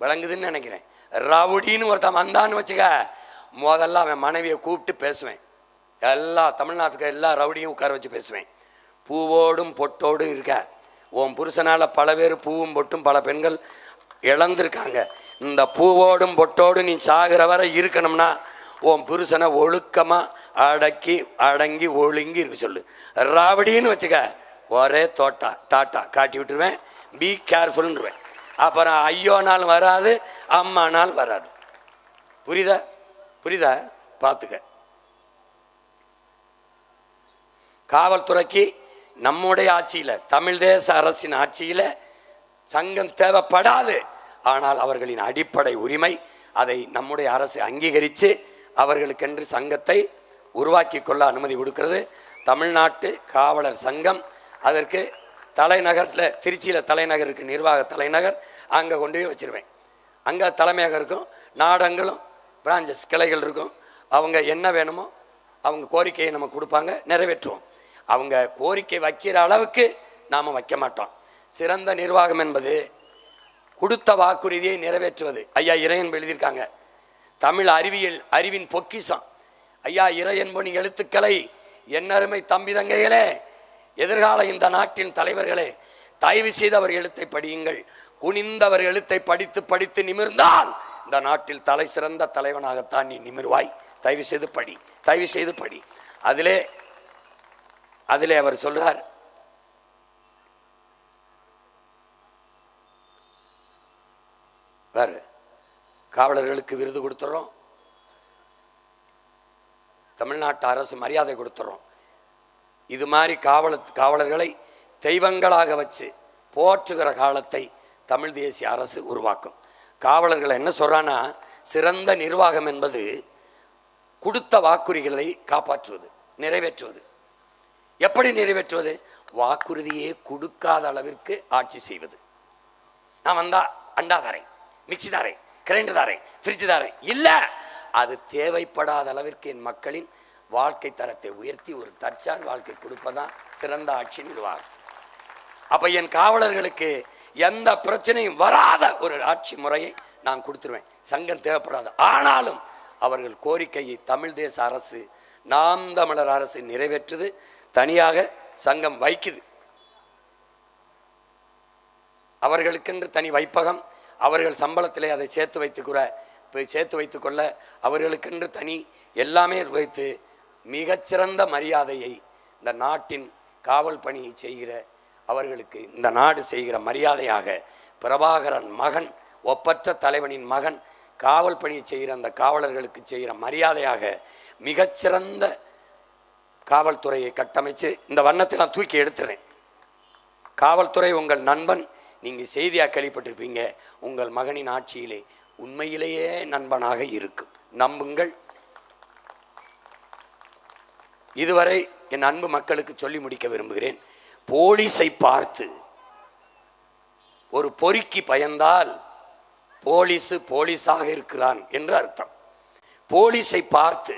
விளங்குதுன்னு நினைக்கிறேன். ரவுடின்னு ஒருத்தன் வந்தான்னு வச்சுக்க, முதல்ல அவன் மனைவியை கூப்பிட்டு பேசுவேன். எல்லா தமிழ்நாட்டுக்கு எல்லா ரவுடியும் உட்கார வச்சு பேசுவேன். பூவோடும் பொட்டோடும் இருக்க, உன் புருஷனால் பல பேர் பூவும் பொட்டும் பல பெண்கள் இழந்திருக்காங்க. இந்த பூவோடும் பொட்டோடும் நீ சாகிற வரை இருக்கணும்னா உன் புருஷனை ஒழுக்கமாக அடங்கி ஒழுங்கி இருக்க சொல்லு. ரவுடின்னு வச்சுக்க, ஒரே டாட்டா காட்டி விட்டுருவேன். பி கேர்ஃபுல்ன்றுவேன். அப்புறம் ஐயோனாலும் வராது, அம்மானால் வராது. புரியுதா? பார்த்துக்க. காவல்துறைக்கு நம்முடைய ஆட்சியில், தமிழ் தேச அரசின் ஆட்சியில் சங்கம் தேவைப்படாது. ஆனால் அவர்களின் அடிப்படை உரிமை, அதை நம்முடைய அரசு அங்கீகரித்து அவர்களுக்கென்று சங்கத்தை உருவாக்கி கொள்ள அனுமதி கொடுக்கிறது தமிழ்நாட்டு காவலர் சங்கம். அதற்கு தலைநகரில், திருச்சியில் தலைநகருக்கு நிர்வாக தலைநகர், அங்கே கொண்டு போய் வச்சுருவேன். அங்கே தலைமையாக இருக்கும், நாடங்களும் பிரான்ச்சஸ் கிளைகள் இருக்கும். அவங்க என்ன வேணுமோ அவங்க கோரிக்கையை நம்ம கொடுப்பாங்க, நிறைவேற்றுவோம். அவங்க கோரிக்கை வைக்கிற அளவுக்கு நாம் வைக்க மாட்டோம். சிறந்த நிர்வாகம் என்பது கொடுத்த வாக்குறுதியை நிறைவேற்றுவது. ஐயா இறையன்பு எழுதியிருக்காங்க, தமிழ் அறிவின் பொக்கிஷம். ஐயா இறையன்பு எழுத்துக்களை என்னருமை தம்பி தங்கைகளே, எதிர்கால இந்த நாட்டின் தலைவர்களே, தயவு செய்து அவர் எழுத்தை படியுங்கள். குனிந்தவர் எழுத்தை படித்து நிமிர்ந்தால் இந்த நாட்டில் தலை சிறந்த தலைவனாகத்தான் நீ நிமிர்வாய். தயவு செய்து படி. அதிலே அவர் சொல்றார், வேறு காவலர்களுக்கு விருது கொடுத்துறோம், தமிழ்நாட்டு அரசு மரியாதை கொடுத்துறோம். இது மாதிரி காவலர்களை தெய்வங்களாக வச்சு போற்றுகிற காலத்தை தமிழ் தேசிய அரசு உருவாக்கும். காவலர்களை என்ன சொல்றான்னா, சிறந்த நிர்வாகம் என்பது கொடுத்த வாக்குறுதிகளை காப்பாற்றுவது, நிறைவேற்றுவது. எப்படி நிறைவேற்றுவது? வாக்குறுதியே கொடுக்காத அளவிற்கு ஆட்சி செய்வது. நான் வந்தா அண்டா தாரேன், மிக்சி தாரேன், கிரைண்டர் தாரேன், ஃப்ரிட்ஜ் தாரேன், இல்லை, அது தேவைப்படாத அளவிற்கு என் மக்களின் வாழ்க்கை தரத்தை உயர்த்தி ஒரு தற்சார் வாழ்க்கை கொடுப்பதான் சிறந்த ஆட்சி நிர்வாகம். அப்ப என் காவலர்களுக்கு எந்த பிரச்சனையும் வராத ஒரு ஆட்சி முறையை நான் கொடுத்துருவேன். சங்கம் தேவைப்படாது. ஆனாலும் அவர்கள் கோரிக்கையை தமிழ் தேச அரசு, நாம் தமிழர் அரசு நிறைவேற்றுது. தனியாக சங்கம் வைக்குது. அவர்களுக்கென்று தனி வைப்பகம், அவர்கள் சம்பளத்திலே அதை சேர்த்து வைத்துக்கொள்ள அவர்களுக்கென்று தனி எல்லாமே வைத்து மிகச்சிறந்த மரியாதையை இந்த நாட்டின் காவல் பணியை செய்கிற அவர்களுக்கு இந்த நாடு செய்கிற மரியாதையாக, பிரபாகரன் மகன், ஒப்பற்ற தலைவனின் மகன் காவல் பணியை செய்கிற அந்த காவலர்களுக்கு செய்கிற மரியாதையாக மிகச்சிறந்த காவல்துறையை கட்டமைச்சு இந்த வண்ணத்தை நான் தூக்கி எடுத்துறேன். காவல்துறை உங்கள் நண்பன். நீங்கள் செய்தியாக கேள்விப்பட்டிருப்பீங்க, உங்கள் மகனின் ஆட்சியிலே உண்மையிலேயே நண்பனாக இருக்கும். நம்புங்கள். இதுவரை என் அன்பு மக்களுக்கு சொல்லி முடிக்க விரும்புகிறேன். போலீஸை பார்த்து ஒரு பொறுக்கி பயந்தால் போலீஸாக இருக்கிறான் என்று அர்த்தம். போலீஸை பார்த்து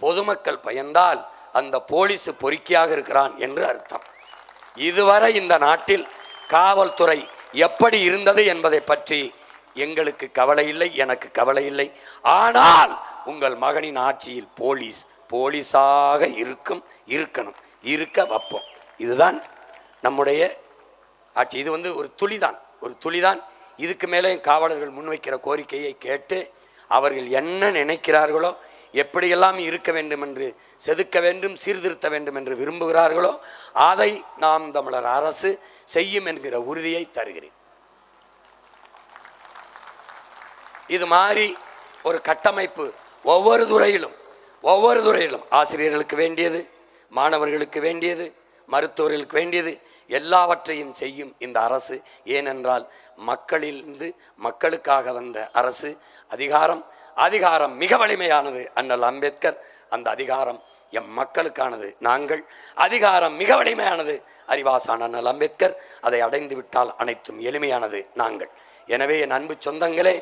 பொதுமக்கள் பயந்தால் அந்த போலீஸ் பொறுக்கியாக இருக்கிறான் என்று அர்த்தம். இதுவரை இந்த நாட்டில் காவல்துறை எப்படி இருந்தது என்பதை பற்றி எங்களுக்கு கவலை இல்லை, எனக்கு கவலை இல்லை. ஆனால் உங்கள் மகனின் ஆட்சியில் போலீஸாக இருக்கணும், இருக்க வைப்போம். இதுதான் நம்முடைய ஆட்சி. இது ஒரு துளிதான். இதுக்கு மேலே காவலர்கள் முன்வைக்கிற கோரிக்கையை கேட்டு அவர்கள் என்ன நினைக்கிறார்களோ, எப்படியெல்லாம் இருக்க வேண்டும் என்று, செதுக்க வேண்டும், சீர்திருத்த வேண்டும் என்று விரும்புகிறார்களோ அதை நாம் தமிழர் அரசு செய்யும் என்கிற உறுதியை தருகிறேன். இது மாதிரி ஒரு கட்டமைப்பு ஒவ்வொரு துறையிலும் ஆசிரியர்களுக்கு வேண்டியது, மாணவர்களுக்கு வேண்டியது, மருத்துவர்களுக்கு வேண்டியது எல்லாவற்றையும் செய்யும் இந்த அரசு. ஏனென்றால் மக்களிலிருந்து மக்களுக்காக வந்த அரசு. அதிகாரம் மிக வலிமையானது. அண்ணல் அம்பேத்கர், அந்த அதிகாரம் எம் மக்களுக்கானது. நாங்கள் அதிகாரம் மிக வலிமையானது. அறிவாசான் அண்ணல் அம்பேத்கர், அதை அடைந்து விட்டால் அனைத்தும் எளிமையானது நாங்கள். எனவே என் அன்பு சொந்தங்களே,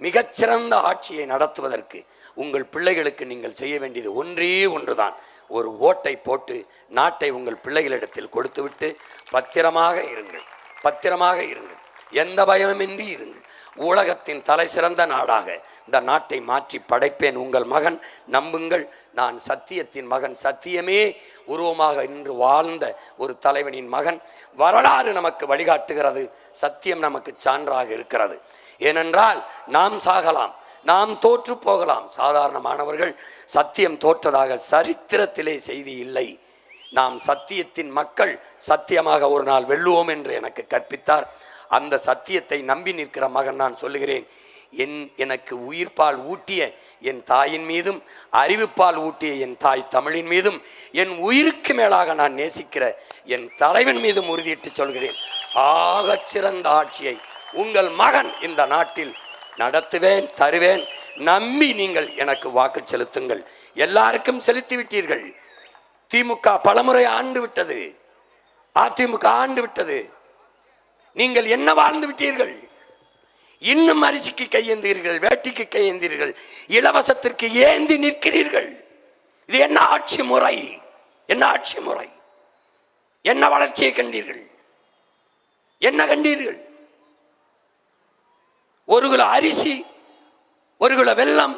மிகச்சிறந்த ஆட்சியை நடத்துவதற்கு உங்கள் பிள்ளைகளுக்கு நீங்கள் செய்ய வேண்டியது ஒன்றே ஒன்றுதான். ஒரு ஓட்டை போட்டு நாட்டை உங்கள் பிள்ளைகளிடத்தில் கொடுத்துவிட்டு பத்திரமாக இருங்கள், எந்த பயமின்றி இருங்கள். உலகத்தின் தலை சிறந்த நாடாக இந்த நாட்டை மாற்றி படைப்பேன். உங்கள் மகன், நம்புங்கள், நான் சத்தியத்தின் மகன், சத்தியமே உருவமாக நின்று வாழ்ந்த ஒரு தலைவனின் மகன். வரலாறு நமக்கு வழிகாட்டுகிறது, சத்தியம் நமக்கு சான்றாக இருக்கிறது. ஏனென்றால் நாம் சாகலாம், நாம் தோற்று போகலாம். சாதாரணமானவர்கள் சத்தியம் தோற்றதாக சரித்திரத்திலே செய்தி இல்லை. நாம் சத்தியத்தின் மக்கள், சத்தியமாக ஒரு நாள் வெல்லுவோம் என்று எனக்கு கற்பித்தார். அந்த சத்தியத்தை நம்பி நிற்கிற மகன் நான் சொல்லுகிறேன். எனக்கு உயிர்ப்பால் ஊட்டிய என் தாயின் மீதும், அறிவுப்பால் ஊட்டிய என் தாய் தமிழின் மீதும், என் உயிருக்கு மேலாக நான் நேசிக்கிற என் தலைவன் மீதும் உறுதியிட்டு சொல்கிறேன், ஆகச் சிறந்த ஆட்சியை உங்கள் மகன் இந்த நாட்டில் நடத்துவேன், தருவேன். நம்பி நீங்கள் எனக்கு வாக்கு செலுத்துங்கள். எல்லாருக்கும் செலுத்தி விட்டீர்கள். திமுக பலமுறை ஆண்டு விட்டது, அதிமுக ஆண்டு விட்டது. நீங்கள் என்ன வாழ்ந்து விட்டீர்கள்? இன்னும் அரிசிக்கு கையேந்தீர்கள், வேட்டிக்கு கையேந்தீர்கள், இலவசத்திற்கு ஏந்தி நிற்கிறீர்கள். இது என்ன ஆட்சி முறை? என்ன வளர்ச்சியை கண்டீர்கள்? என்ன கண்டீர்கள்? ஒரு கிலோ அரிசி, ஒரு கிலோ வெல்லம்,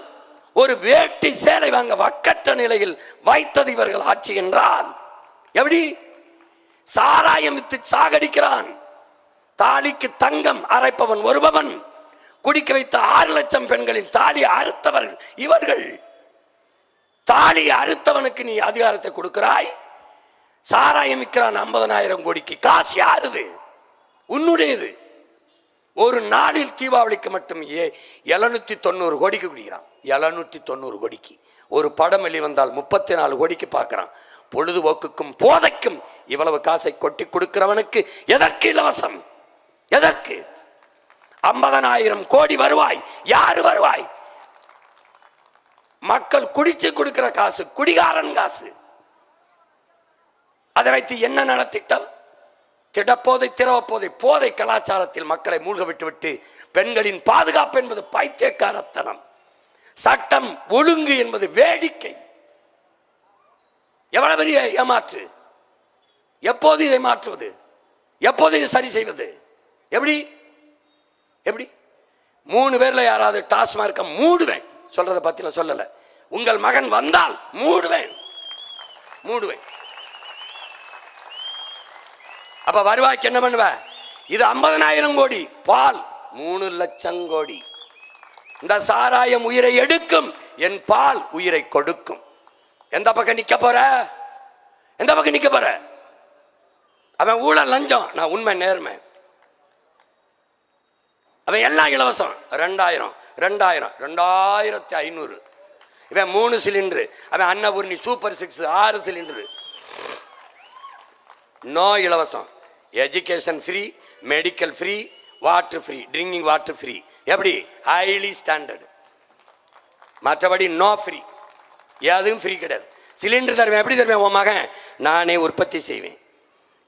ஒரு வேட்டி சேலை வாங்க வக்கற்ற நிலையில் வைத்தது இவர்கள் ஆட்சி என்றால் எப்படி? சாராயம் வித்து சாகடிக்கிறான். தாலிக்கு தங்கம் அரைப்பவன் ஒருபவன். குடிக்க வைத்த 6 லட்சம் பெண்களின் தாலி அறுத்தவர்கள் இவர்கள். தாலி அறுத்தவனுக்கு நீ அதிகாரத்தை கொடுக்கிறாய். சாராயம் விற்கிறான் 50,000 கோடிக்கு. காசு யாருது? உன்னுடையது. ஒரு நாளில் தீபாவளிக்கு மட்டும் 790 கோடிக்கு குடிக்கிறான். 790 கோடிக்கு. ஒரு படம் வெளிவந்தால் 34 கோடிக்கு பார்க்கிறான். பொழுதுபோக்குக்கும் போதைக்கும் இவ்வளவு காசை கொட்டி கொடுக்கிறவனுக்கு எதற்கு இலவசம்? எதற்கு? 50,000 கோடி வருவாய். யாரு வருவாய்? மக்கள் குடிச்சு கொடுக்கிற காசு, குடிகாரன் காசு. அதை வைத்து என்ன நலத்திட்டம்? திடப்போதை, திரவப்போதை, போதை கலாச்சாரத்தில் மக்களை மூழ்க விட்டுவிட்டு பெண்களின் பாதுகாப்பு என்பது பைத்தியக்காரத்தனம், சட்டம் ஒழுங்கு என்பது வேடிக்கை. எவ்வளவு பெரிய ஏமாற்று! எப்போது இதை மாற்றுவது? எப்போது இதை சரி செய்வது? எப்படி? 3 பேர்ல யாராவது டாஸ்மார்க்க மூடுவேன் சொல்றதை பத்தி நான் சொல்லல. உங்கள் மகன் வந்தால் மூடுவேன். அப்ப வருவாய்க்கு என்ன பண்ணுவ? இது 50,000 கோடி. பால் 3 லட்சம் கோடி. இந்த சாராயம் உயிரை எடுக்கும், என் பால் உயிரை கொடுக்கும். எந்த பக்கம் நிக்க போற? அவன் ஊழல், லஞ்சம், நான் உண்மை நேர்மை. அவன் எல்லாம் இலவசம். 2000, 2500. இவன் 3 சிலிண்டரு. அவன் அன்னபூர்ணி சூப்பர் 6 6 சிலிண்டரு. நோ இலவசம். Education free, medical free, water free, drinking water free. எப்படி? Highly standard. மற்றபடி நோ ஃப்ரீ, எதுவும் ஃப்ரீ கிடையாது. சிலிண்டர் தருவேன். எப்படி தருவேன்? உன் மகன் நானே உற்பத்தி செய்வேன்.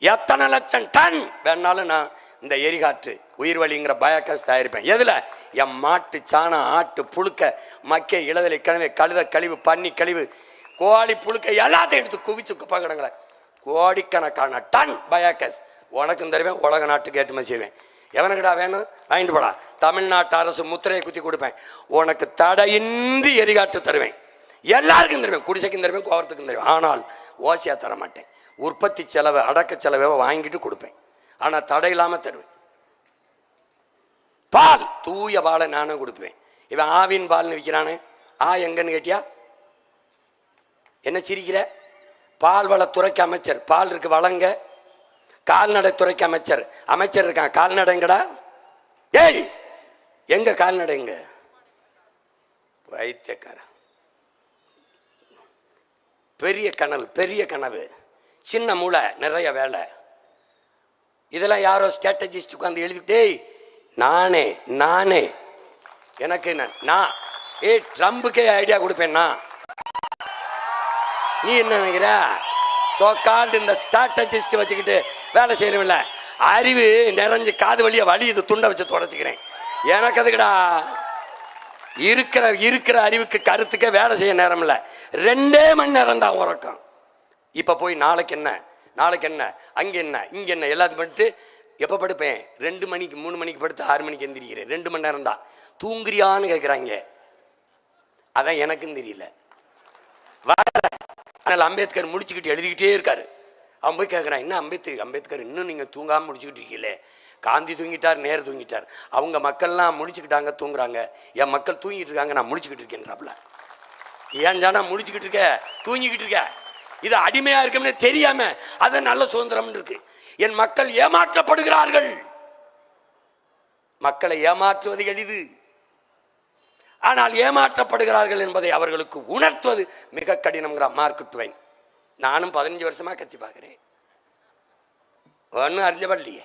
எத்தனை லட்சம் டன் வேணாலும் நான் இந்த எரிகாற்று உயிர் வழிங்கிற பயோகேஸ் தயாரிப்பேன். எதுல? என் மாட்டு சாணம், ஆட்டு புழுக்க, மக்கிய இளதலை கழிவு, கழுத கழிவு, பன்னி கழிவு, கோழி புழுக்க எல்லாத்தையும் எடுத்து குவிச்சு குப்பை கிடங்கள கோடிக்கணக்கான டன் பயோகேஸ் உனக்கும் தருவேன், உலக நாட்டுக்கு ஏற்றுமதி செய்வேன். எவனுக்குடா வேணும் வாங்கிட்டு போடா. தமிழ்நாட்டு அரசு முத்திரையை குத்தி கொடுப்பேன். உனக்கு தடையின்றி எரிகாட்டு தருவேன், எல்லாருக்கும் தருவேன், குடிசைக்கும் தருவேன், கோவரத்துக்கும் தருவேன். ஆனால் ஓசியா தர மாட்டேன். உற்பத்தி செலவை, அடக்க செலவை வாங்கிட்டு கொடுப்பேன். ஆனால் தடை இல்லாமல் தருவேன். பால், தூய பாலை நானும் கொடுப்பேன். இவன் ஆவின் பால்னு விற்கிறானே, எங்கன்னு கேட்டியா? என்ன சிரிக்கிற? பால்வளத்துறைக்கு அமைச்சர், பால் இருக்கு வழங்க. கால்நடைத்துறைக்கு அமைச்சர், அமைச்சர் இருக்கான், கால்நடைங்கடா. ஏய், எங்க கால்நடைங்க? வைத்தியக்கார. பெரிய கனவு, பெரிய கனவு, சின்ன மூளை, நிறைய வேலை. இதெல்லாம் யாரோ ஸ்ட்ராட்டஜிஸ்ட் உட்காந்து எழுதிட்டே, நானே நானே எனக்கு நான் ட்ரம்புக்கே ஐடியா கொடுப்பேன். நீ என்ன நினைக்கிற? சோகால்டு இந்த ஸ்ட்ராட்டஜிஸ்ட் வச்சுக்கிட்டு வேலை செய்யறவில்ல. அறிவு நிறைஞ்சு காது வழிய வலி இது துண்டை வச்சு தொடச்சிக்கிறேன். எனக்கு அதுக்குடா இருக்கிற அறிவுக்கு கருத்துக்கே வேலை செய்ய நேரம் இல்லை. 2 மணி நேரம் தான் உறக்கம். இப்போ போய் நாளைக்கு என்ன, நாளைக்கு என்ன, அங்கே என்ன, இங்கே என்ன, எல்லாத்தையும் பண்ணிட்டு எப்போ படுப்பேன்? 2 மணிக்கு 3 மணிக்கு படுத்து 6 மணிக்கு எந்திரிக்கிறேன். 2 மணி நேரம் தான். தூங்குறியான்னு கேட்குறாங்க. அதான் எனக்கும் தெரியல. அம்பேத்கர் முடிச்சுக்கிட்டு எழுதிக்கிட்டே இருக்காரு. அவன் போய் கேட்குறான், என்ன அம்பேத்கர் இன்னும் நீங்கள் தூங்காமல் முடிச்சுக்கிட்டு இருக்கீங்களே? காந்தி தூங்கிட்டார், நேரு தூங்கிட்டார், அவங்க மக்கள்லாம் முடிச்சுக்கிட்டாங்க, தூங்குறாங்க. என் மக்கள் தூங்கிட்டு இருக்காங்க, நான் முடிச்சுக்கிட்டு இருக்கேன்றாப்புல. ஏன் ஜானா முடிச்சுக்கிட்டு இருக்க, தூங்கிக்கிட்டு இருக்க? இது அடிமையா இருக்கும்னு தெரியாம அது நல்ல சுதந்திரம் இருக்கு. என் மக்கள் ஏமாற்றப்படுகிறார்கள். மக்களை ஏமாற்றுவது எளிது, ஆனால் ஏமாற்றப்படுகிறார்கள் என்பதை அவர்களுக்கு உணர்த்துவது மிக கடினம்ங்கிறார் மார்க் ட்வைன். நானும் 15 வருஷமா கத்தி பார்க்கிறேன், ஒன்றும் அறிஞ்சபடலையே.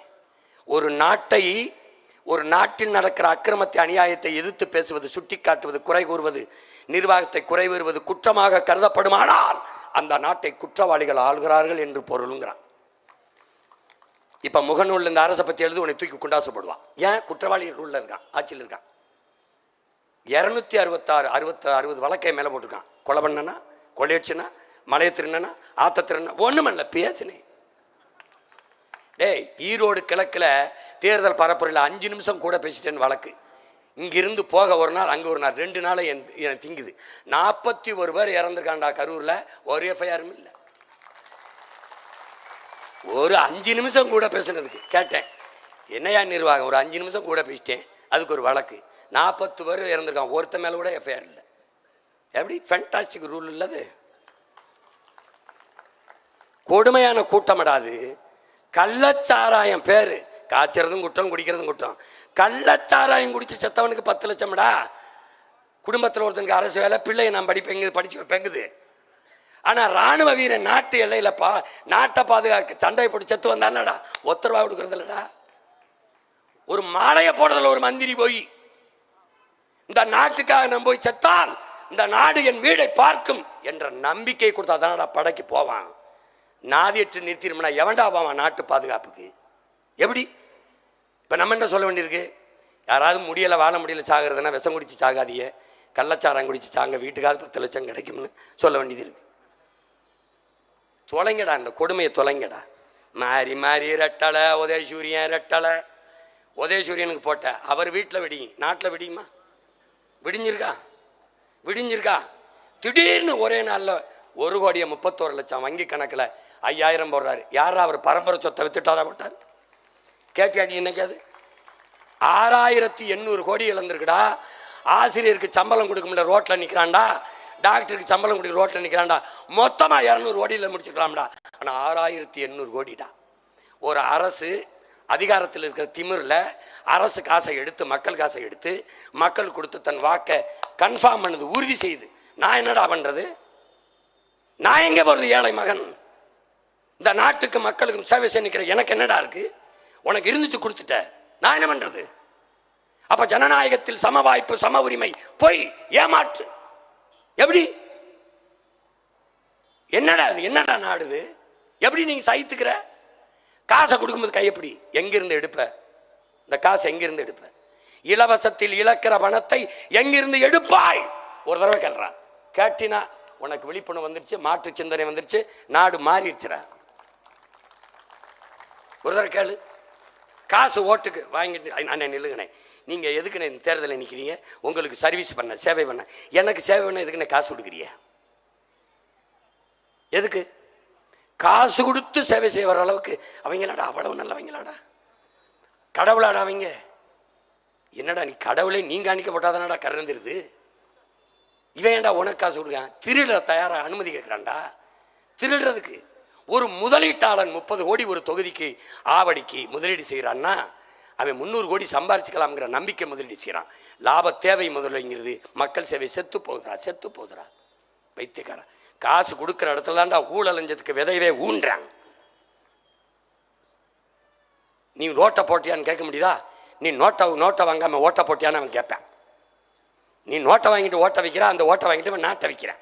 ஒரு நாட்டில் நடக்கிற அக்கிரமத்தை, அநியாயத்தை எதிர்த்து பேசுவது, சுட்டி காட்டுவது, குறை கூறுவது, நிர்வாகத்தை குறை கூறுவது குற்றமாக கருதப்படுமானால் அந்த நாட்டை குற்றவாளிகள் ஆள்கிறார்கள் என்று பொருளுங்கிறான். இப்ப முகநூல் இந்த அரசை பத்தி எழுது, உன்னை தூக்கி குண்டாசப்படுவான். ஏன்? குற்றவாளிகள் உள்ள இருக்கான், ஆட்சியில் இருக்கான். 266 வழக்கை மேல போட்டிருக்கான். கொலை பண்ணனா, கொள்ளையடிச்சனா, மலைய திருநனா, ஆத்த திருநா, ஒண்ணுமல்ல பேசினேன். டேய், ஈரோடு கிழக்குல தேர்தல் பரப்புரையில் 5 நிமிஷம் கூட பேசிட்டேன்னு வழக்கு. இங்கிருந்து போக ஒரு நாள், அங்கே ஒரு நாள், 2 நாளை திங்குது. 41 பேர் இறந்துருக்காண்டா கரூரில், ஒரு எஃப்ஐஆரும் இல்லை. ஒரு 5 நிமிஷம் கூட பேசுனதுக்கு கேட்டேன், என்னையா நிர்வாகம், ஒரு 5 நிமிஷம் கூட பேசிட்டேன், அதுக்கு ஒரு வழக்கு. 40 பேர் இறந்துருக்கான், ஒருத்த மேலே கூட எஃப்ஐஆர் இல்லை. எப்படி ஃபேண்டாஸ்டிக் ரூல் இல்லது? கொடுமையான கூட்டமடாது. கள்ளச்சாராயம் பேரு, காய்ச்சறதும் குற்றம், குடிக்கிறதும் குற்றம். கள்ளச்சாராயம் குடிச்சு செத்தவனுக்கு 10 லட்சம்டா. குடும்பத்தில் ஒருத்தனுக்கு அரசு வேலை, பிள்ளையை நான் படிச்சு பெங்குது. ஆனால் இராணுவ வீரன் நாட்டு எல்லையில் நாட்டை பாதுகாக்க சண்டை போட்டு செத்து வந்தானடா, ஒத்தரவா கொடுக்கறது இல்லடா. ஒரு மாலையை போடுறதுல ஒரு மந்திரி போய், இந்த நாட்டுக்காக நான் போய் செத்தால் இந்த நாடு என் வீடை பார்க்கும் என்ற நம்பிக்கை கொடுத்தா தானடா படைக்கு போவான். நாதியற்று நிறுத்திடும்னா எவன்டா போவான் நாட்டு பாதுகாப்புக்கு? எப்படி? இப்போ நம்ம என்ன சொல்ல வேண்டியிருக்கு? யாராவது முடியலை, வாழ முடியல, சாகிறதுனா விஷம் குடிச்சு சாகாதியே, கள்ளச்சாரம் குடிச்சு சாங்க, வீட்டுக்காவது 10 லட்சம் கிடைக்கும்னு சொல்ல வேண்டியது இருக்கு. தொலைங்கடா, இந்த கொடுமையை தொலைங்கடா. மாறி மாறி ரெட்டலை, உதயசூரியன் ரெட்டலை. உதயசூரியனுக்கு போட்ட அவர் வீட்டில் வெடியும், நாட்டில் வெடியுமா? விடிஞ்சிருக்கா? திடீர்னு ஒரே நாளில் 1,31,00,000 வங்கி கணக்கில் 5,000 போடுறாரு. யாரா அவர்? பரம்பரை சொத்தை வித்துட்டாரா போட்டார்? கேட்டியாடி என்னைக்காது? 6,800 கோடி இழந்திருக்குடா. ஆசிரியருக்கு சம்பளம் கொடுக்க முடியல, ரோட்டில் நிற்கிறான்டா. டாக்டருக்கு சம்பளம் கொடுக்க ரோட்டில் நிற்கிறான்டா. மொத்தமாக 200 கோடியில் முடிச்சுக்கலாம்டா. ஆனால் 6,800 கோடிடா. ஒரு அரசு அதிகாரத்தில் இருக்கிற திமிரில் அரசு காசை எடுத்து, மக்கள் காசை எடுத்து, மக்கள் கொடுத்து தன் வாக்கை கன்ஃபார்ம் பண்ணது, உறுதி செய்து, நான் என்னடா பண்ணுறது? நான் எங்கே போகிறது? ஏழை மகன். இந்த நாட்டுக்கு மக்களுக்கு சேவை செய்ய நிற்கிற எனக்கு என்னடா இருக்கு? உனக்கு இருந்துச்சு, கொடுத்துட்ட, நான் என்ன பண்ணுறது? அப்போ ஜனநாயகத்தில் சம வாய்ப்பு, சம உரிமை போய் ஏமாற்று. எப்படி? என்னடா அது? என்னடா நாடுது? எப்படி நீங்கள் சகித்துக்கிற? காசை கொடுக்கும்போது கையப்படி எங்கிருந்து எடுப்ப? இந்த காசை எங்கிருந்து எடுப்ப? இலவசத்தில் இழக்கிற பணத்தை எங்கிருந்து எடுப்பாய்? ஒரு தடவை கேள்றான். கேட்டினா உனக்கு விழிப்புணர்வு வந்துருச்சு, மாற்று சிந்தனை வந்துருச்சு, நாடு மாறிடுச்சுற. ஒரு தடவை கேளு. காசு ஓட்டுக்கு வாங்கிட்டு அண்ணன் நில்லுங்கண்ணே, நீங்க எதுக்குண்ணே இந்த தேர்தலில் நிற்கிறீங்க? உங்களுக்கு சர்வீஸ் பண்ண, சேவை பண்ண. எனக்கு சேவை பண்ண எதுக்குண்ணே காசு கொடுக்குறீங்க? எதுக்கு? காசு கொடுத்து சேவை செய்ய வர அளவுக்கு அவங்களாடா அவ்வளவு நல்லவங்களாடா, கடவுளாடா அவங்க. என்னடா நீ கடவுளே நீங்க அணிக்கப்பட்டாதானடா கருந்துருது. இவன் ஏன்டா உனக்கு காசு கொடுக்கான்? திருட தயாரா அனுமதி கேட்கிறான்டா. திருடுறதுக்கு ஒரு முதலீட்டாளன் 30 கோடி ஒரு தொகுதிக்கு ஆவடிக்கு முதலீடு செய்கிறான்னா அவன் 300 கோடி சம்பாரிச்சுக்கலாம்ங்கிற நம்பிக்கை முதலீடு செய்கிறான். லாப தேவை முதலைங்கிறது மக்கள் சேவை செத்து போகுதுரா. வைத்தியக்காரன் காசு கொடுக்குற இடத்துல தான்டா ஊழலஞ்சதுக்கு விதையவே ஊன்றாங்க. நீ நோட்டை போட்டியான்னு கேட்க முடியுதா? நீ நோட்டை வாங்காம ஓட்டை போட்டியான்னு அவன் கேட்பேன். நீ நோட்டை வாங்கிட்டு ஓட்டை வைக்கிற, அந்த ஓட்டை வாங்கிட்டு அவன் நாட்டை வைக்கிறான்.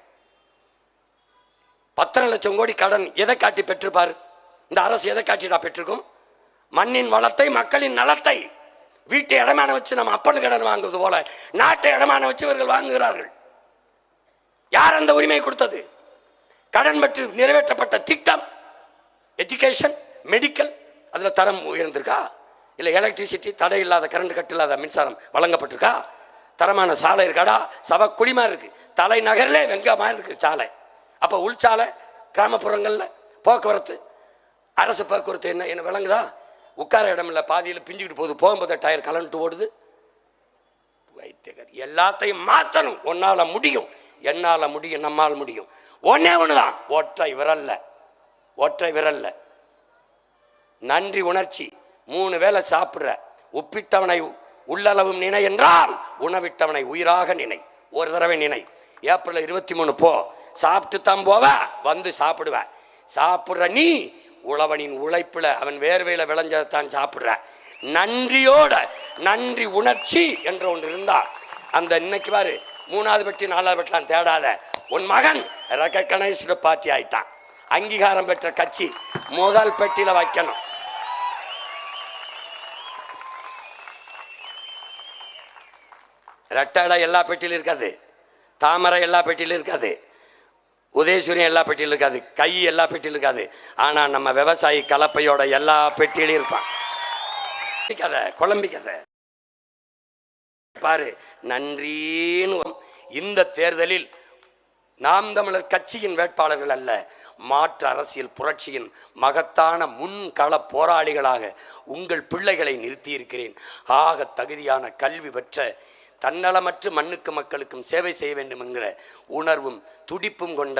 10 லட்சம் கோடி கடன் எதை காட்டி பெற்றிருப்பார்? இந்த அரசு எதை காட்டிடா பெற்றிருக்கும்? மண்ணின் வளத்தை, மக்களின் நலத்தை. வீட்டை இடமான வச்சு நம்ம அப்பனு கடன் வாங்குவது போல நாட்டை இடமான வச்சு இவர்கள் வாங்குகிறார்கள். யார் அந்த உரிமையை கொடுத்தது? கடன் பெற்று நிறைவேற்றப்பட்ட திட்டம் எஜுகேஷன், மெடிக்கல், அதில் தரம் உயர்ந்திருக்கா? இல்லை எலக்ட்ரிசிட்டி, தடை இல்லாத கரண்ட் கட்டு இல்லாத மின்சாரம் வழங்கப்பட்டிருக்கா? தரமான சாலை இருக்காடா? சவ குடிமா இருக்கு. தலைநகரிலே வெங்கமா இருக்கு சாலை. அப்போ உள்சாலை கிராமப்புறங்களில் போக்குவரத்து, அரசு போக்குவரத்து என்ன விளங்குதா? உட்கார இடம் இல்லை, பாதியில் பிஞ்சுக்கிட்டு போகுது, போகும்போது டயர் கலந்துட்டு ஓடுது. வைத்தியகர் எல்லாத்தையும் மாற்றணும். உன்னால முடியும், என்னால் முடியும், நம்மால் முடியும். ஒன்னே ஒண்ணுதான், ஒற்றை விரல்ல நன்றி உணர்ச்சி. 3 வேளை சாப்பிட்ற உப்பிட்டவனை உள்ளளவும் நினை என்றால் உணவிட்டவனை உயிராக நினை. ஒரு தடவை நினை. ஏப்ரல் 23 போ, சாப்பிட்டு தான் போவ, வந்து சாப்பிடுவ. சாப்பிட்ற நீ உழவனின் உழைப்புல அவன் வேர்வையில விளைஞ்சதான் சாப்பிட்ற. நன்றியோட நன்றி உணர்ச்சி என்ற ஒன்று இருந்தா அந்த இன்னைக்கு பாரு 3வது பெட்டி 4வது பெட்டிலாம் தேடாத. உன் மகன் ரெகக்னைஸ்டு பார்ட்டி ஆயிட்டான். அங்கீகாரம் பெற்ற கட்சி முதல் பெட்டியில வைக்கணும். ரெட்டை எல்லா பெட்டியிலும் இருக்காது, தாமரை எல்லா பெட்டியிலும் இருக்காது, உதயசூரியன் எல்லா பெட்டியிலும் இருக்காது, கை எல்லா பெட்டியிலும் இருக்காது. ஆனா நம்ம விவசாயி கலப்பையோட எல்லா பெட்டியிலும் இருப்பான். குழம்பிக்கத பாரு. நன்றின்னு இந்த தேர்தலில் நாம் தமிழர் கட்சியின் வேட்பாளர்கள் அல்ல, மாற்று அரசியல் புரட்சியின் மகத்தான முன்கள போராளிகளாக உங்கள் பிள்ளைகளை நிறுத்தியிருக்கிறேன். ஆக தகுதியான கல்வி பெற்ற தன்னலமற்ற மண்ணுக்கு மக்களுக்கும் சேவை செய்ய வேண்டும் என்கிற உணர்வும் துடிப்பும் கொண்ட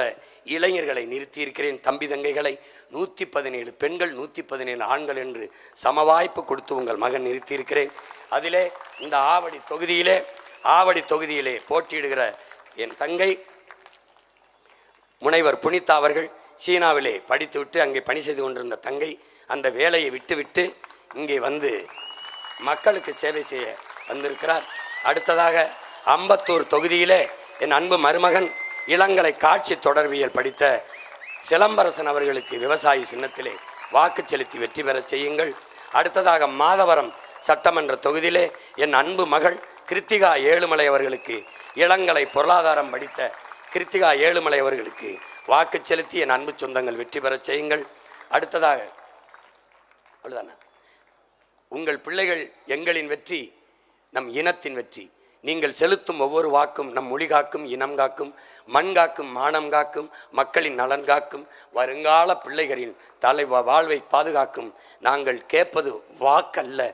இளைஞர்களை நிறுத்தியிருக்கிறேன். தம்பி தங்கைகளை 117 பெண்கள் 117 ஆண்கள் என்று சமவாய்ப்பு கொடுத்து உங்கள் மகன் நிறுத்தியிருக்கிறேன். அதிலே இந்த ஆவடி தொகுதியிலே போட்டியிடுகிற என் தங்கை முனைவர் புனிதா அவர்கள் சீனாவிலே படித்துவிட்டு அங்கே பணி செய்து கொண்டிருந்த தங்கை அந்த வேலையை விட்டுவிட்டு இங்கே வந்து மக்களுக்கு சேவை செய்ய வந்திருக்கிறார். அடுத்ததாக அம்பத்தூர் தொகுதியிலே என் அன்பு மருமகன் இளங்கலை காட்சி தொடர்பியல் படித்த சிலம்பரசன் அவர்களுக்கு விவசாயி சின்னத்திலே வாக்கு செலுத்தி வெற்றி பெற செய்யுங்கள். அடுத்ததாக மாதவரம் சட்டமன்ற தொகுதியிலே என் அன்பு மகள் கிருத்திகா ஏழுமலை அவர்களுக்கு இளங்கலை பொருளாதாரம் படித்த கிருத்திகா ஏழுமலை அவர்களுக்கு வாக்கு செலுத்தி என் அன்பு சொந்தங்கள் வெற்றி பெற செய்யுங்கள். அடுத்ததாக அவ்வளோதானே, உங்கள் பிள்ளைகள் எங்களின் வெற்றி, நம் இனத்தின் வெற்றி. நீங்கள் செலுத்தும் ஒவ்வொரு வாக்கும் நம் மொழி காக்கும், இனம் காக்கும், மண் காக்கும், மானம் காக்கும், மக்களின் நலன் காக்கும், வருங்கால பிள்ளைகளின் வாழ்வை பாதுகாக்கும். நாங்கள் கேட்பது வாக்கல்ல,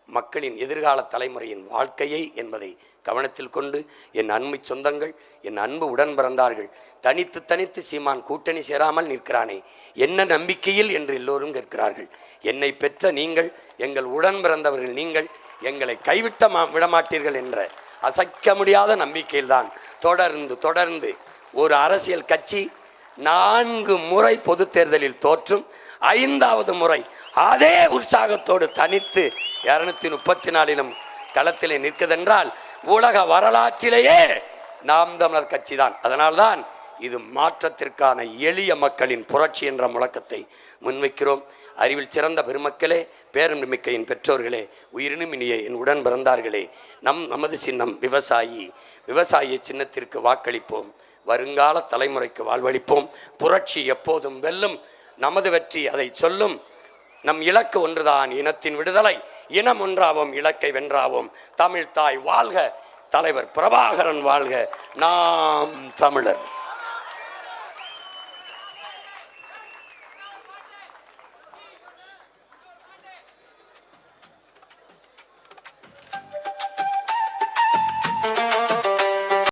மக்களின் எதிர்கால தலைமுறையின் வாழ்க்கையை என்பதை கவனத்தில் கொண்டு என் அன்பு சொந்தங்கள், என் அன்பு உடன் பிறந்தார்கள், தனித்து சீமான் கூட்டணி சேராமல் நிற்கிறானே என்ன நம்பிக்கையில் என்று எல்லோரும் கேட்கிறார்கள். என்னை பெற்ற நீங்கள், எங்கள் உடன் பிறந்தவர்கள் நீங்கள், எங்களை கைவிட்ட விடமாட்டீர்கள் என்ற அசைக்க முடியாத நம்பிக்கையில்தான் தொடர்ந்து ஒரு அரசியல் கட்சி 4 முறை பொது தேர்தலில் தோற்றும் 5வது முறை அதே உற்சாகத்தோடு தனித்து 234 களத்திலே நிற்கதென்றால் உலக வரலாற்றிலேயே நாம் தமிழர் கட்சி தான். அதனால்தான் இது மாற்றத்திற்கான எளிய மக்களின் புரட்சி என்ற முழக்கத்தை முன்வைக்கிறோம். அறிவில் சிறந்த பெருமக்களே, பேரன்புமிக்கையின் பெற்றோர்களே, உயிரினும் இனிய என் உடன் பிறந்தார்களே, நமது சின்னம் விவசாயி. விவசாய சின்னத்திற்கு வாக்களிப்போம். வருங்கால தலைமுறைக்கு வாழ்வளிப்போம். புரட்சி எப்போதும் வெல்லும். நமது வெற்றி அதை சொல்லும். நம் இலக்கு ஒன்றுதான், இனத்தின் விடுதலை. இனம் ஒன்றாவோம், இலக்கை வென்றாவோம். தமிழ் தாய் வாழ்க, தலைவர் பிரபாகரன் வாழ்க. நாம் தமிழர்.